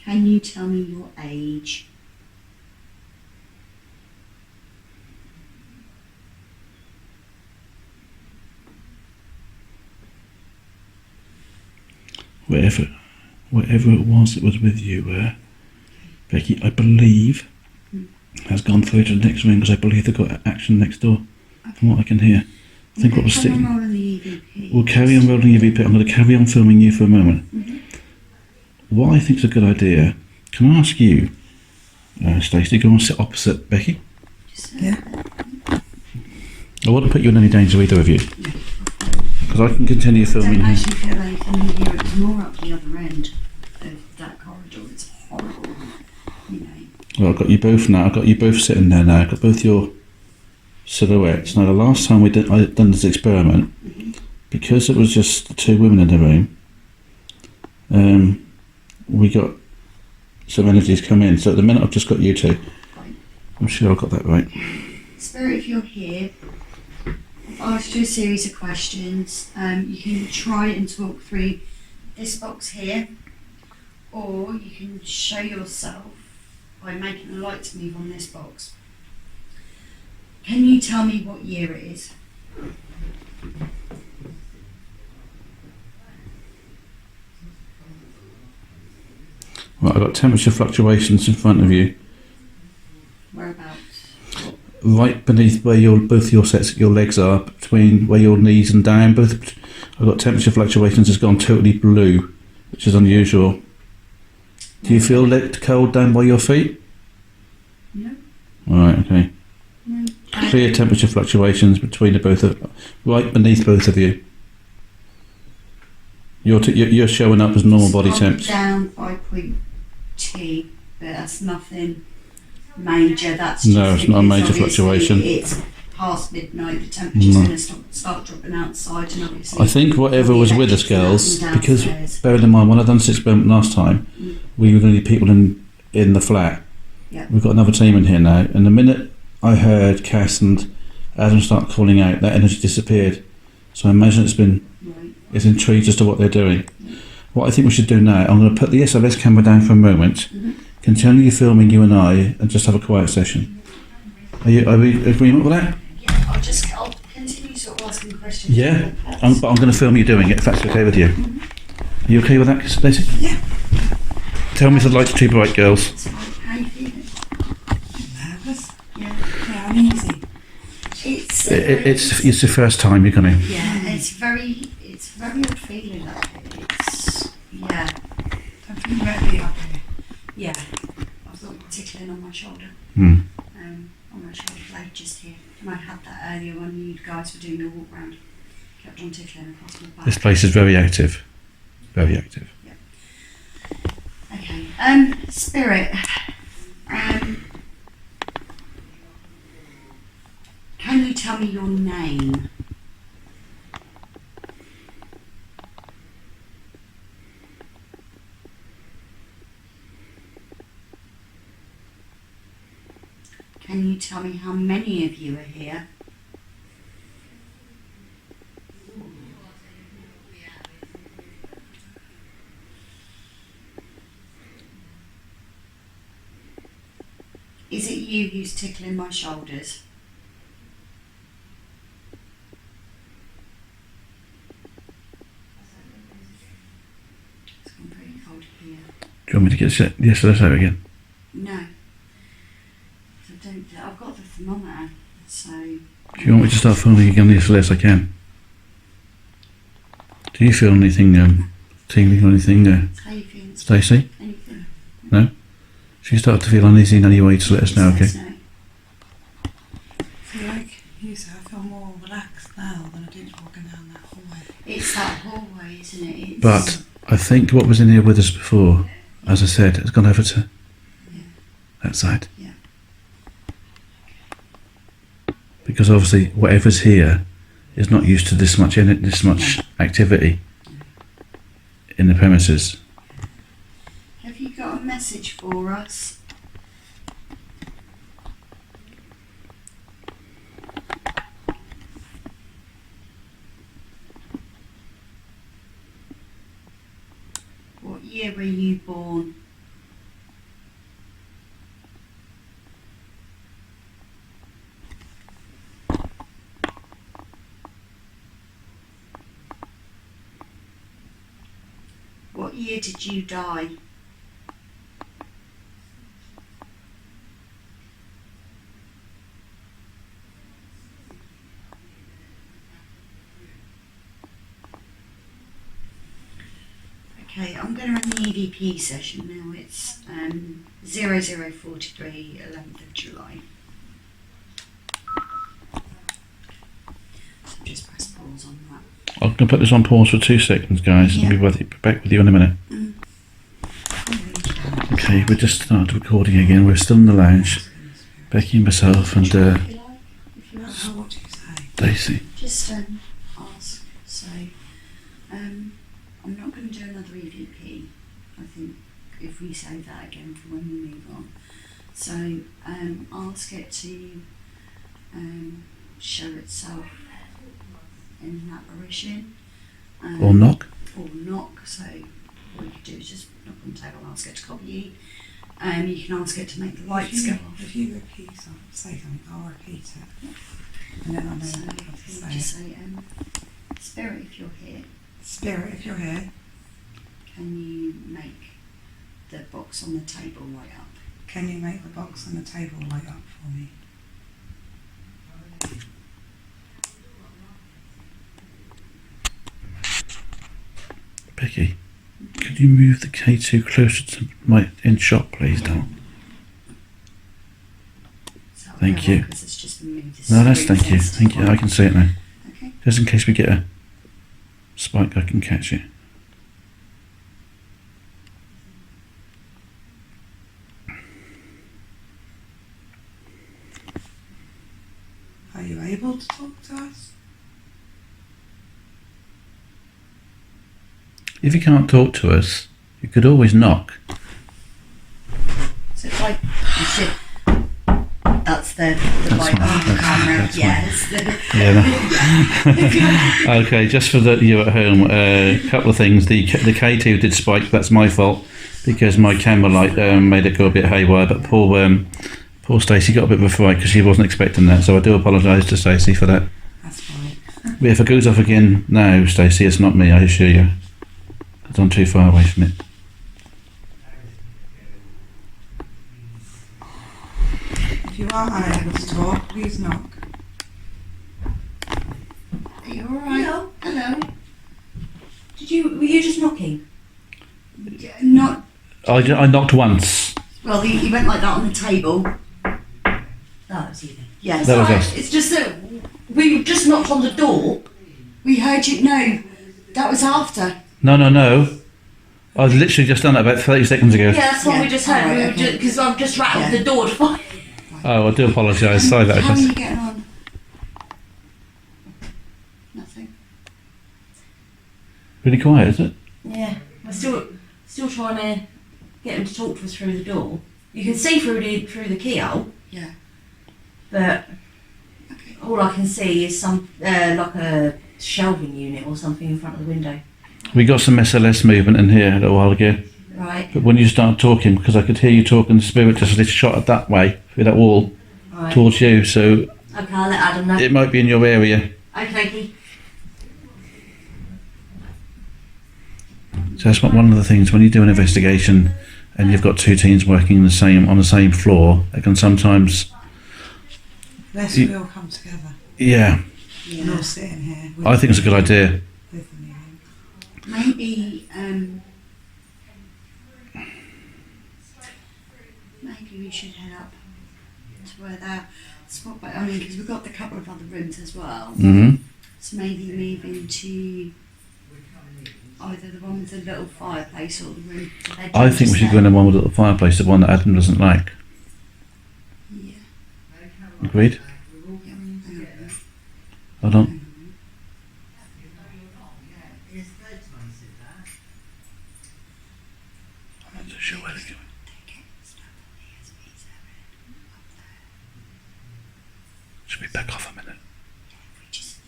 B: Can you tell me your age?
G: Whatever it was that was with you, Becky, I believe has gone through to the next room because I believe they've got action next door. From what I can hear, I think what was sticking.
B: The EVP.
G: We'll carry on rolling your VP. I'm going to carry on filming you for a moment. What I think is a good idea. Can I ask you, Stacey, to go and sit opposite Becky?
F: Yeah.
G: I wouldn't put you in any danger, either of you, because I can continue
B: I
G: filming
B: don't
G: here.
B: actually feel anything in here. It's more up the other end of that corridor. It's horrible. You know.
G: Well, I've got you both now. I've got you both sitting there now. I've got both your silhouettes. Now, the last time I done this experiment, because it was just the two women in the room, we got some energies come in. So at the minute, I've just got you two. I'm sure I got that right.
B: Spirit, if you're here, I've asked you a series of questions. You can try and talk through this box here, or you can show yourself by making the lights move on this box. Can you tell me what year it is?
G: Right, I've got temperature fluctuations in front of you,
B: Whereabouts?
G: right beneath where both your legs are, between where your knees and down. Both, I've got temperature fluctuations has gone totally blue, which is unusual. Do you feel cold down by your feet?
B: No.
G: Right, okay.
B: No.
G: Clear temperature fluctuations between the both of, right beneath both of you. You're showing up as normal body
B: It's
G: temps.
B: down 5.2, but that's nothing major. That's
G: No,
B: just
G: it's not a
B: because
G: major
B: obviously
G: fluctuation.
B: It's past midnight. The temperature's
G: No.
B: going to start dropping outside, and obviously.
G: I think whatever was with us, girls, because bearing in mind when I done this experiment last time, we were going to be people in the flat.
B: Yeah.
G: We've got another team in here now, and the minute I heard Cass and Adam start calling out, that energy disappeared. So I imagine it's intrigued as to what they're doing. What I think we should do now, I'm going to put the SLS camera down for a moment, continue filming you and I, and just have a quiet session. Are we in agreement with that?
B: Yeah, I'll continue sort of asking questions.
G: Yeah, but I'm going to film you doing it, if that's okay with you. Are you okay with that, Stacey?
F: Yeah.
G: Tell me if the lights are too bright, girls.
B: It's fine. How you feeling?
F: Nervous?
B: Yeah.
F: Yeah, uneasy.
G: It's the first time you're going to.
B: Yeah, it's very odd feeling up here. Yeah.
F: Don't feel ready up here.
B: Yeah. I've got tickling on my shoulder.
G: Hmm.
B: On my shoulder blade just here. And I had that earlier when you guys were doing the walk round. Kept on tickling across my back.
G: This place is very active. Very active.
B: Okay. Spirit. Can you tell me your name? Can you tell me how many of you are here? Is it you who's tickling my shoulders? It's gone very cold here.
G: Do you want me to get the SLS out again?
B: No. I don't. I've got the thermometer, so.
G: Do you want me to start filming again the SLS? I can. Do you feel anything tingling or anything,
B: How you feeling?
G: Stacey?
B: Anything?
G: No? If you start to feel uneasy in any way, just let us know, okay?
B: Let us know.
F: I feel like you said I feel more relaxed now than I did walking down that hallway.
B: It's that hallway, isn't it? It's,
G: But I think what was in here with us before, as I said, has gone over to that side.
B: Yeah.
G: Because obviously, whatever's here is not used to this much activity in the premises.
B: Have you got a message for us? What year were you born? What year did you die? Okay, I'm going to run the EVP session now. It's 0043, 11th of July. So just press pause on that.
G: I'm going to put this on pause for 2 seconds, guys.
B: Yeah.
G: I'll be back with you in a minute. Okay, we just started recording again. We're still in the lounge. Becky and myself and
B: If you like,
F: What do you say?
G: Daisy.
B: just ask. So, I'm not going to do another EVP. I think if we say that again for when we move on. So, ask it to show itself in an apparition.
G: Or knock.
B: Or knock. So, what you could do is just knock on the table and ask it to copy you. You can ask it to make the lights go off.
F: If you repeat something, say something, I'll repeat it. And then I know
B: So,
F: what to
B: you
F: say.
B: just say, Spirit, if you're here,
F: Spirit, if you're here,
B: can you make the box on the table light up?
F: can you make the box on the table light up for me?
G: Becky, could you move the K2 closer to my in shot, please, darling?
B: So
G: Thank you.
B: because it's just moved this
G: No, that's
B: screen
G: thank you.
B: sensitive
G: Thank you.
B: one.
G: I can see it now.
B: Okay.
G: Just in case we get a spike, I can catch it.
F: Are you able to talk to us?
G: If you can't talk to us, you could always knock.
B: So if I, you should, that's the
G: That's
B: light
G: fine,
B: on the
G: that's-
B: camera.
G: that's
B: Yeah. it's the-
G: Yeah. Okay, just for you at home, a couple of things. The K2 did spike. That's my fault because my camera light made it go a bit haywire. But poor Stacey got a bit of a fright because she wasn't expecting that. So I do apologise to Stacey for that.
F: That's fine.
G: But if it goes off again now, Stacey, it's not me. I assure you. 'Cause I'm too far away from it.
F: If you are unable to talk, please knock.
B: Are you alright? Hello.
E: Were you just knocking?
B: Yeah, not,
G: I knocked once.
B: well, he went like that on the table.
E: That was you then.
B: Yes.
G: That was us.
E: It's just that we just knocked on the door.
B: We heard you. No, that was after.
G: No. I was literally just done that about 30 seconds ago.
E: Yeah, that's what
B: Yeah.
E: we just heard.
B: Alright, okay.
E: Because I've just rattled
B: Yeah.
E: the door to find.
G: Oh, I do apologise. Sorry about
B: How are
G: that.
B: you getting on? Nothing.
G: Really quiet, is it?
E: Yeah, we're still trying to get him to talk to us through the door. You can see through the keyhole.
B: Yeah.
E: but all I can see is some like a shelving unit or something in front of the window.
G: We got some SLS movement in here a little while ago.
E: Right.
G: But when you started talking, because I could hear you talking, the spirit just lit shot that way, through that wall,
E: Right.
G: towards you. So
E: Okay, I'll let Adam know.
G: it might be in your area.
E: Okay.
G: So that's one of the things when you do an investigation and you've got two teams working on the same floor, it can sometimes,
F: Unless we all come together.
G: yeah.
F: And all sitting here. With
G: I think it's a good idea.
F: with them even.
B: Maybe maybe we should head up to where they're spot. I mean, because we've got the couple of other rooms as well.
G: Hmm.
B: So maybe move into either the one with the little fireplace or the room. the bedroom
G: I think we should go in the one with the little fireplace, the one that Adam doesn't like.
B: Yeah.
G: Agreed?
B: Yeah. Hang on.
G: Hold on. Should we back off a minute?
B: We just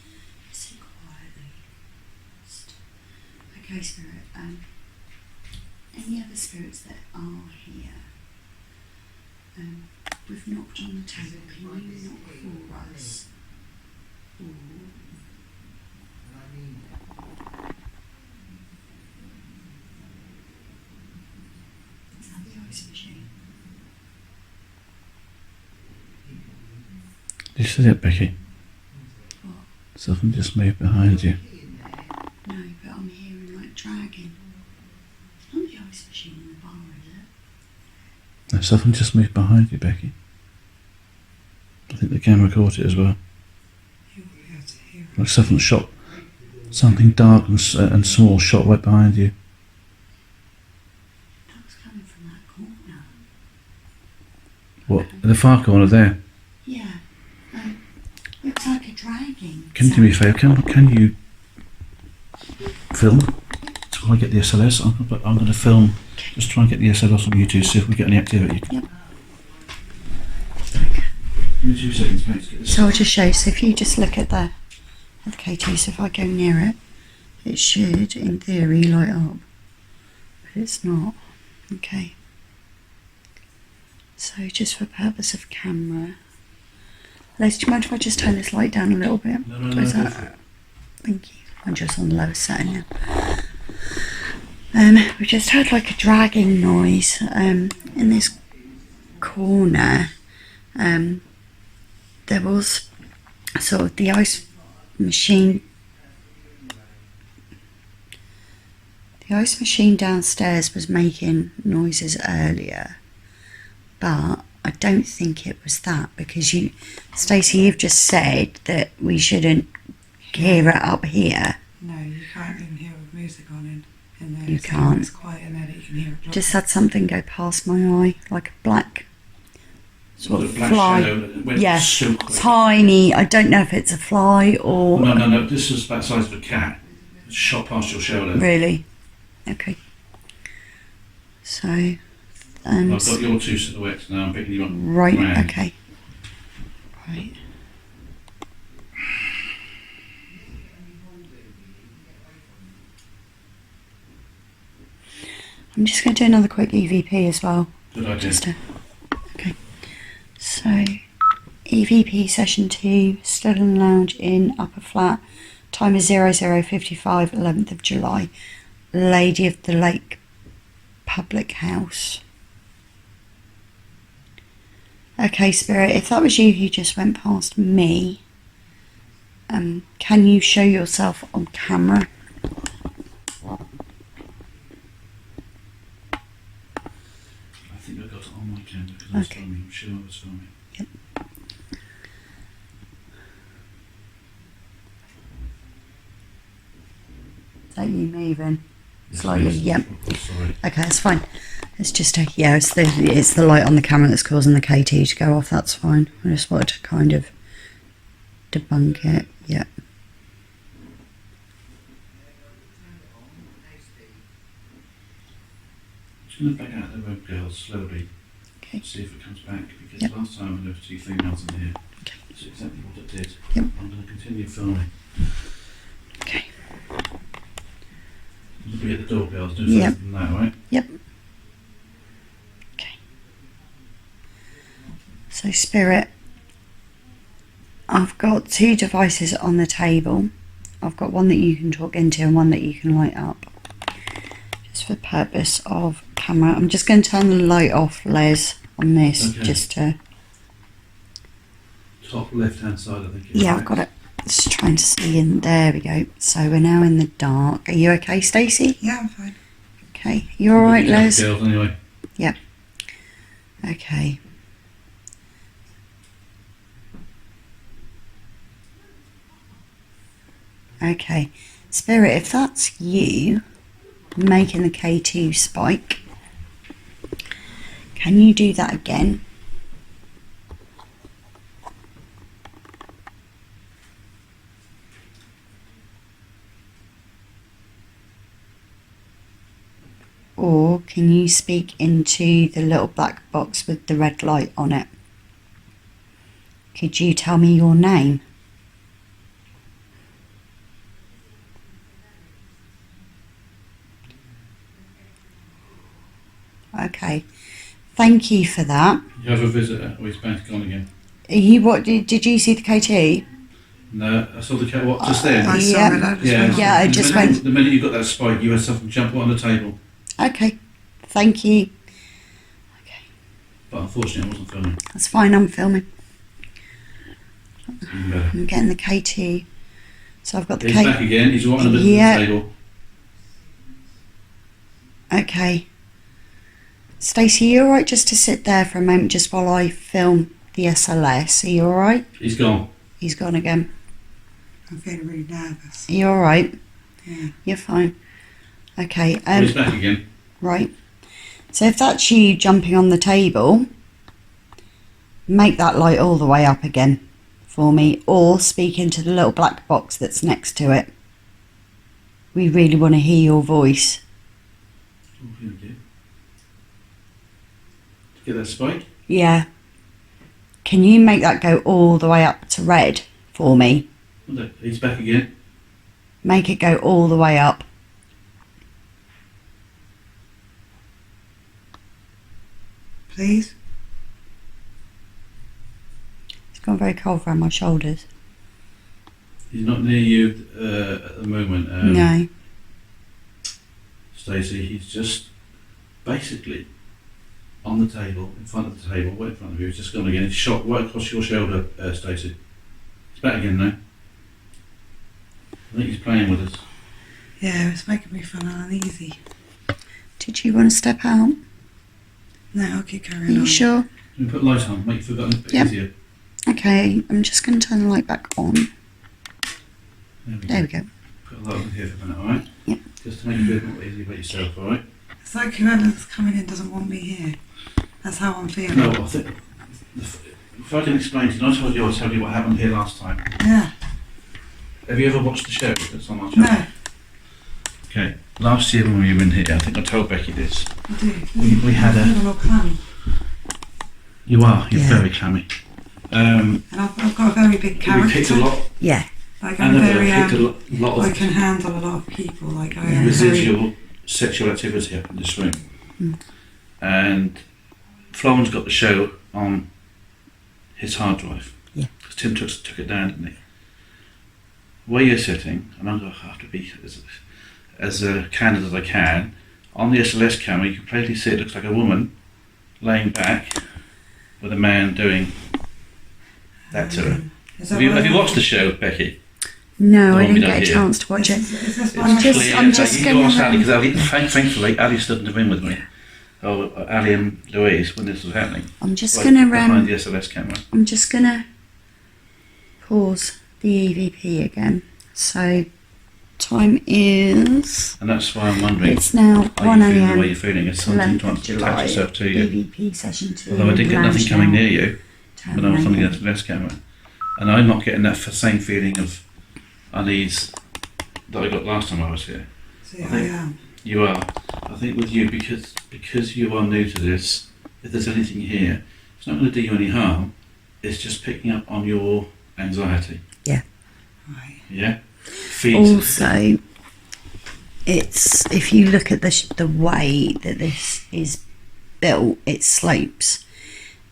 B: listen quietly. Okay, spirit. Any other spirits that are here? We've knocked on the table. Can you knock for us? Or is that the ice machine?
G: Did you see that, Becky?
B: What?
G: Something just moved behind you.
B: No, but I'm hearing like dragging. It's not the ice machine in the bar, is it?
G: No, something just moved behind you, Becky. I think the camera caught it as well.
F: You will be able to hear it.
G: Like something shot, something dark and small shot right behind you.
B: That was coming from that corner.
G: What? In the far corner there.
B: Yeah. Looks like a dragging.
G: Can you do me a favour? Can you film? So when I get the SLS, I'm going to film. Just try and get the SLS on YouTube, see if we get any activity.
B: Yep.
G: Give me 2 seconds, mate. to get this.
B: So I'll just show you. So if you just look at the KT, so if I go near it, it should, in theory, light up. But it's not. Okay. So just for purpose of camera. Les, do you mind if I just turn this light down a little bit?
G: No,
B: Is
G: go
B: that-
G: for it.
B: Thank you. I'm just on the lowest setting now. We just heard like a dragging noise in this corner. There was sort of the ice machine. The ice machine downstairs was making noises earlier, but I don't think it was that because Stacey, you've just said that we shouldn't hear it up here.
F: No, you can't even hear with music on in there.
B: You
F: So
B: can't.
F: It's quiet in there that you can hear it.
B: Just had something go past my eye, like a black sort
G: Was
B: of
G: it a black
B: fly.
G: shadow that went
B: Yeah,
G: so quick?
B: tiny. I don't know if it's a fly or
G: No. This was about the size of a cat. It shot past your shoulder.
B: really. Okay. So,
G: I've got your 2 silhouettes now. I'm picking you up.
B: right.
G: round.
B: Okay. Right. I'm just going to do another quick EVP as well.
G: Good idea.
B: Just to, okay. So, EVP session 2, still in the lounge in upper flat. Time is 00:55, 11th of July. Lady of the Lake Public House. Okay, Spirit, if that was you who just went past me, can you show yourself on camera?
G: I think I got it on my camera because I was
B: Okay.
G: filming. I'm sure I was filming.
B: Is that you moving?
G: Yes,
B: Slightly,
G: please.
B: yep.
G: Oh, sorry.
B: Okay, that's fine. It's just it's the light on the camera that's causing the KT to go off. That's fine. I just wanted to kind of debunk it. Yeah.
G: Just going to back out the road, girls, slowly.
B: Okay. Okay.
G: See if it comes back, because
B: Yep.
G: last time there were 2 females in here.
B: Okay.
G: That's exactly what it did.
B: Yep.
G: I'm going to continue filming.
B: Okay.
G: You'll be at the doorbells, do
B: Yep.
G: something from that, right?
B: Yep. Okay. So, Spirit, I've got 2 devices on the table. I've got one that you can talk into and one that you can light up. Just for purpose of camera. I'm just going to turn the light off, Les, on this,
G: Okay.
B: just to...
G: Top left-hand side, I think.
B: Yeah, I've got it. Just trying to see in. There we go. So we're now in the dark. Are you okay, Stacey?
F: Yeah, I'm fine.
B: Okay. You all right, Les?
G: Girls, anyway.
B: Okay. Okay. Spirit, if that's you making the K2 spike, can you do that again? Or can you speak into the little black box with the red light on it? Could you tell me your name? Okay. Thank you for that.
G: You have a visitor, or he's back gone again.
B: Are you what did you see the KT?
G: No, I saw the cat, what, just then?
F: I saw
B: Yeah.
F: it. I just
G: Yeah,
F: went
B: Yeah, I
F: on.
B: just
G: the minute,
B: went-
G: The minute you got that spike, you had something jump on the table.
B: Okay. Thank you.
G: But unfortunately, I wasn't filming.
B: That's fine, I'm filming.
G: Even better.
B: I'm getting the KT. So I've got the
G: He's back
B: KT.
G: again, he's right on the middle
B: Yeah.
G: of the table.
B: Okay. Stacey, you alright just to sit there for a moment just while I film the SLS? Are you alright?
G: He's gone.
B: He's gone again.
F: I'm feeling really nervous.
B: Are you alright?
F: Yeah.
B: You're fine. Okay,
G: He's back again.
B: right. So if that's you jumping on the table, make that light all the way up again for me, or speak into the little black box that's next to it. We really want to hear your voice.
G: Oh, here we go. Get that spike?
B: Yeah. Can you make that go all the way up to red for me?
G: Look, he's back again.
B: Make it go all the way up.
F: Please?
B: It's gone very cold around my shoulders.
G: He's not near you at the moment,
B: No.
G: Stacey. He's just basically on the table, in front of the table, right in front of you. He's just gone again. He's shot right across your shoulder, Stacey. He's back again now. I think he's playing with us.
F: Yeah, it's making me feel uneasy.
B: Did you want to step out?
F: No, I'll keep
B: Are
F: carrying
B: you
F: on.
B: sure?
G: Can we put light on? Make you feel that a bit
B: Yep.
G: easier.
B: Okay, I'm just going to turn the light back on. There we go.
G: Put a light on here for a minute, alright?
B: Yep.
G: Just to make you feel a bit more easy about yourself, alright?
F: It's like whoever's coming in doesn't want me here. That's how I'm feeling.
G: No, I think if I can explain to you, and I told you I'll tell you what happened here last time.
F: Yeah.
G: Have you ever watched the show that's on our channel?
F: No,
G: Okay. Last year when we were in here, I think I told Becky this.
F: I do.
G: We had
F: I'm
G: a.
F: feeling all clammy.
G: You're
B: Yeah.
G: very clammy.
F: And I've got a very big
G: We
F: character.
G: picked a lot.
B: Yeah.
F: Like I'm
G: Annabelle
F: very,
G: picked a lot
F: I
G: of
F: can handle a lot of people. Like I am very,
G: residual sexual activity up in this room. And Florin's got the show on his hard drive.
B: Yeah.
G: Because Tim took it down, didn't he? Where you're sitting, and I'm going to have to be as candid as I can, on the SLS camera you can plainly see it looks like a woman laying back with a man doing that to her.
F: Is
G: Have
F: that
G: you,
F: what
G: have you
F: I-
G: watched the show, Becky?
B: No,
G: The
B: I
G: one we
B: didn't
G: done
B: get a
G: here.
B: chance to watch it.
F: Is this
B: I'm
F: one?
B: just- I'm just
G: you
B: gonna,
G: ask Ali, because thankfully Ali stood in the room with me. Oh, Ali and Louise, when this was happening.
B: I'm just
G: Right
B: gonna
G: behind the SLS camera.
B: I'm just gonna pause the EVP again. So time is
G: And that's why I'm wondering,
B: it's now
G: are
B: 1
G: you feeling the way
B: a.m.
G: you're feeling? Is something
B: 11th
G: trying
B: of
G: to
B: July.
G: attach itself to you?
B: EVP session 2.
G: Although I did get nothing coming near you when I was on the
B: Terminated.
G: SLS camera. And I'm not getting that same feeling of unease that I got last time I was here.
F: See,
G: I
F: I
G: think-
F: am.
G: You are. I think with you, because you are new to this, if there's anything here, it's not going to do you any harm. It's just picking up on your anxiety.
F: Right.
G: Yeah. Feeds it.
B: Also, it's if you look at the way that this is built, it slopes,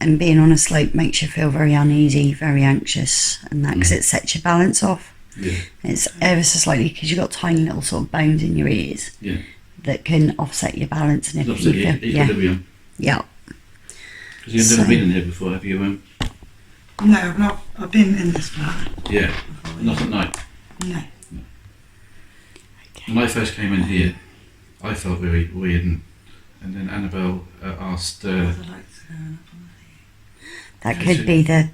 B: and being on a slope makes you feel very uneasy, very anxious, and that because it sets your balance off.
G: Yeah.
B: It's ever so slightly because you've got tiny little sort of bones in your ears
G: Yeah.
B: that can offset your balance, and if
G: Offset
B: you
G: your
B: feel, yeah,
G: equilibrium.
B: yeah.
G: Because you've never
B: So-
G: been in here before, have you?
F: No, I've not. I've been in this flat
G: Yeah.
F: before.
G: Not at night.
F: No.
G: When I first came in here, I felt very weird, and then Annabelle asked.
F: The lights are going up on
B: That
G: Okay,
B: could
G: so-
B: be the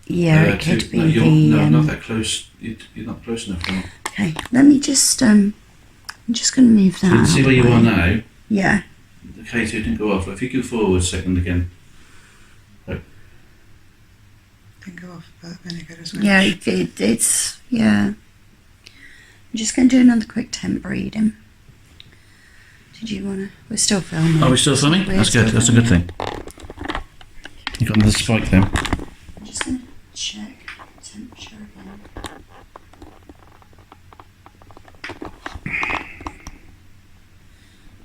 B: it could be
G: no, you're,
B: the.
G: no, not that close. You're not close enough. No.
B: Okay, let me just. I'm just going to move that.
G: You can see
B: out
G: where you
B: the way.
G: are now.
B: Yeah.
G: The K2 didn't go off. If you go forward a second again.
F: Didn't go off, but then it goes.
B: Yeah, it's yeah. I'm just going to do another quick temp reading. Did you want to? We're still filming.
G: Are we still filming?
B: We're
G: That's
B: still
G: good. That's a good
B: filming.
G: thing. You've got another spike then.
B: I'm just going to check temperature again.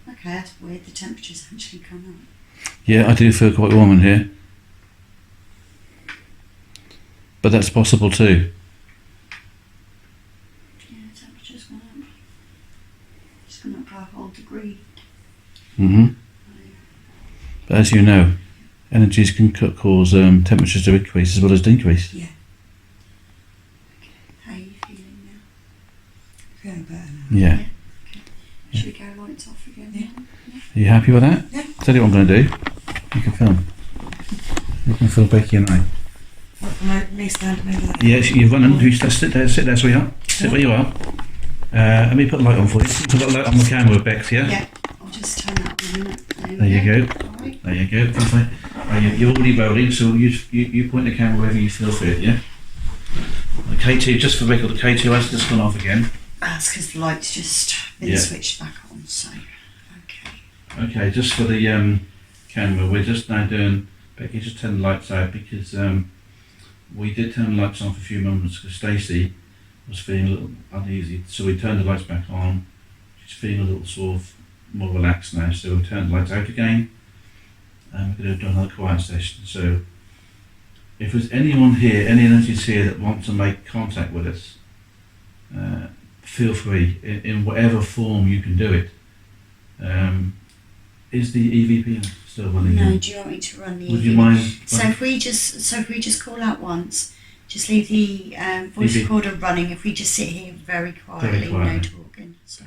B: Okay, that's weird. The temperature's actually come up.
G: Yeah, I do feel quite warm in here. But that's possible too.
B: Yeah, the temperature's gone up. It's gone up by a whole degree.
G: Hmm. But as you know, energies can cause temperatures to increase as well as decrease.
B: Yeah. Okay, how are you feeling now?
F: Feeling better now.
G: Yeah.
B: Should we go lights off again?
F: Yeah.
G: Are you happy with that?
F: Yeah.
G: Tell you what I'm going to do. You can film. You can film Becky and I.
F: What, me standing over there?
G: Yes, you've got to sit there, sweetheart. Sit where you are. Let me put the light on for you. Put the light on the camera, Bex, yeah?
B: Yeah. I'll just turn that on a minute.
G: There you go.
B: Alright.
G: There you go. You're already rolling, so you point the camera wherever you feel fit, yeah? The K2, just for record, the K2 has just gone off again.
B: That's because the light's just been
G: Yeah.
B: switched back on, so okay.
G: Okay, just for the camera, we're just now doing, Becky, just turn the lights out because we did turn the lights on for a few moments because Stacey was feeling a little uneasy, so we turned the lights back on. She's feeling a little sort of more relaxed now, so we turned the lights out again. And we're going to do another quiet session. So if there's anyone here, any entities here that want to make contact with us, feel free in whatever form you can do it. Is the EVP still running?
B: No, do you want me to run the
G: Would you
B: EV?
G: mind?
B: So if we just call out once, just leave the voice
G: EV.
B: recorder running. If we just sit here very quietly, no
G: quietly.
B: talking. So.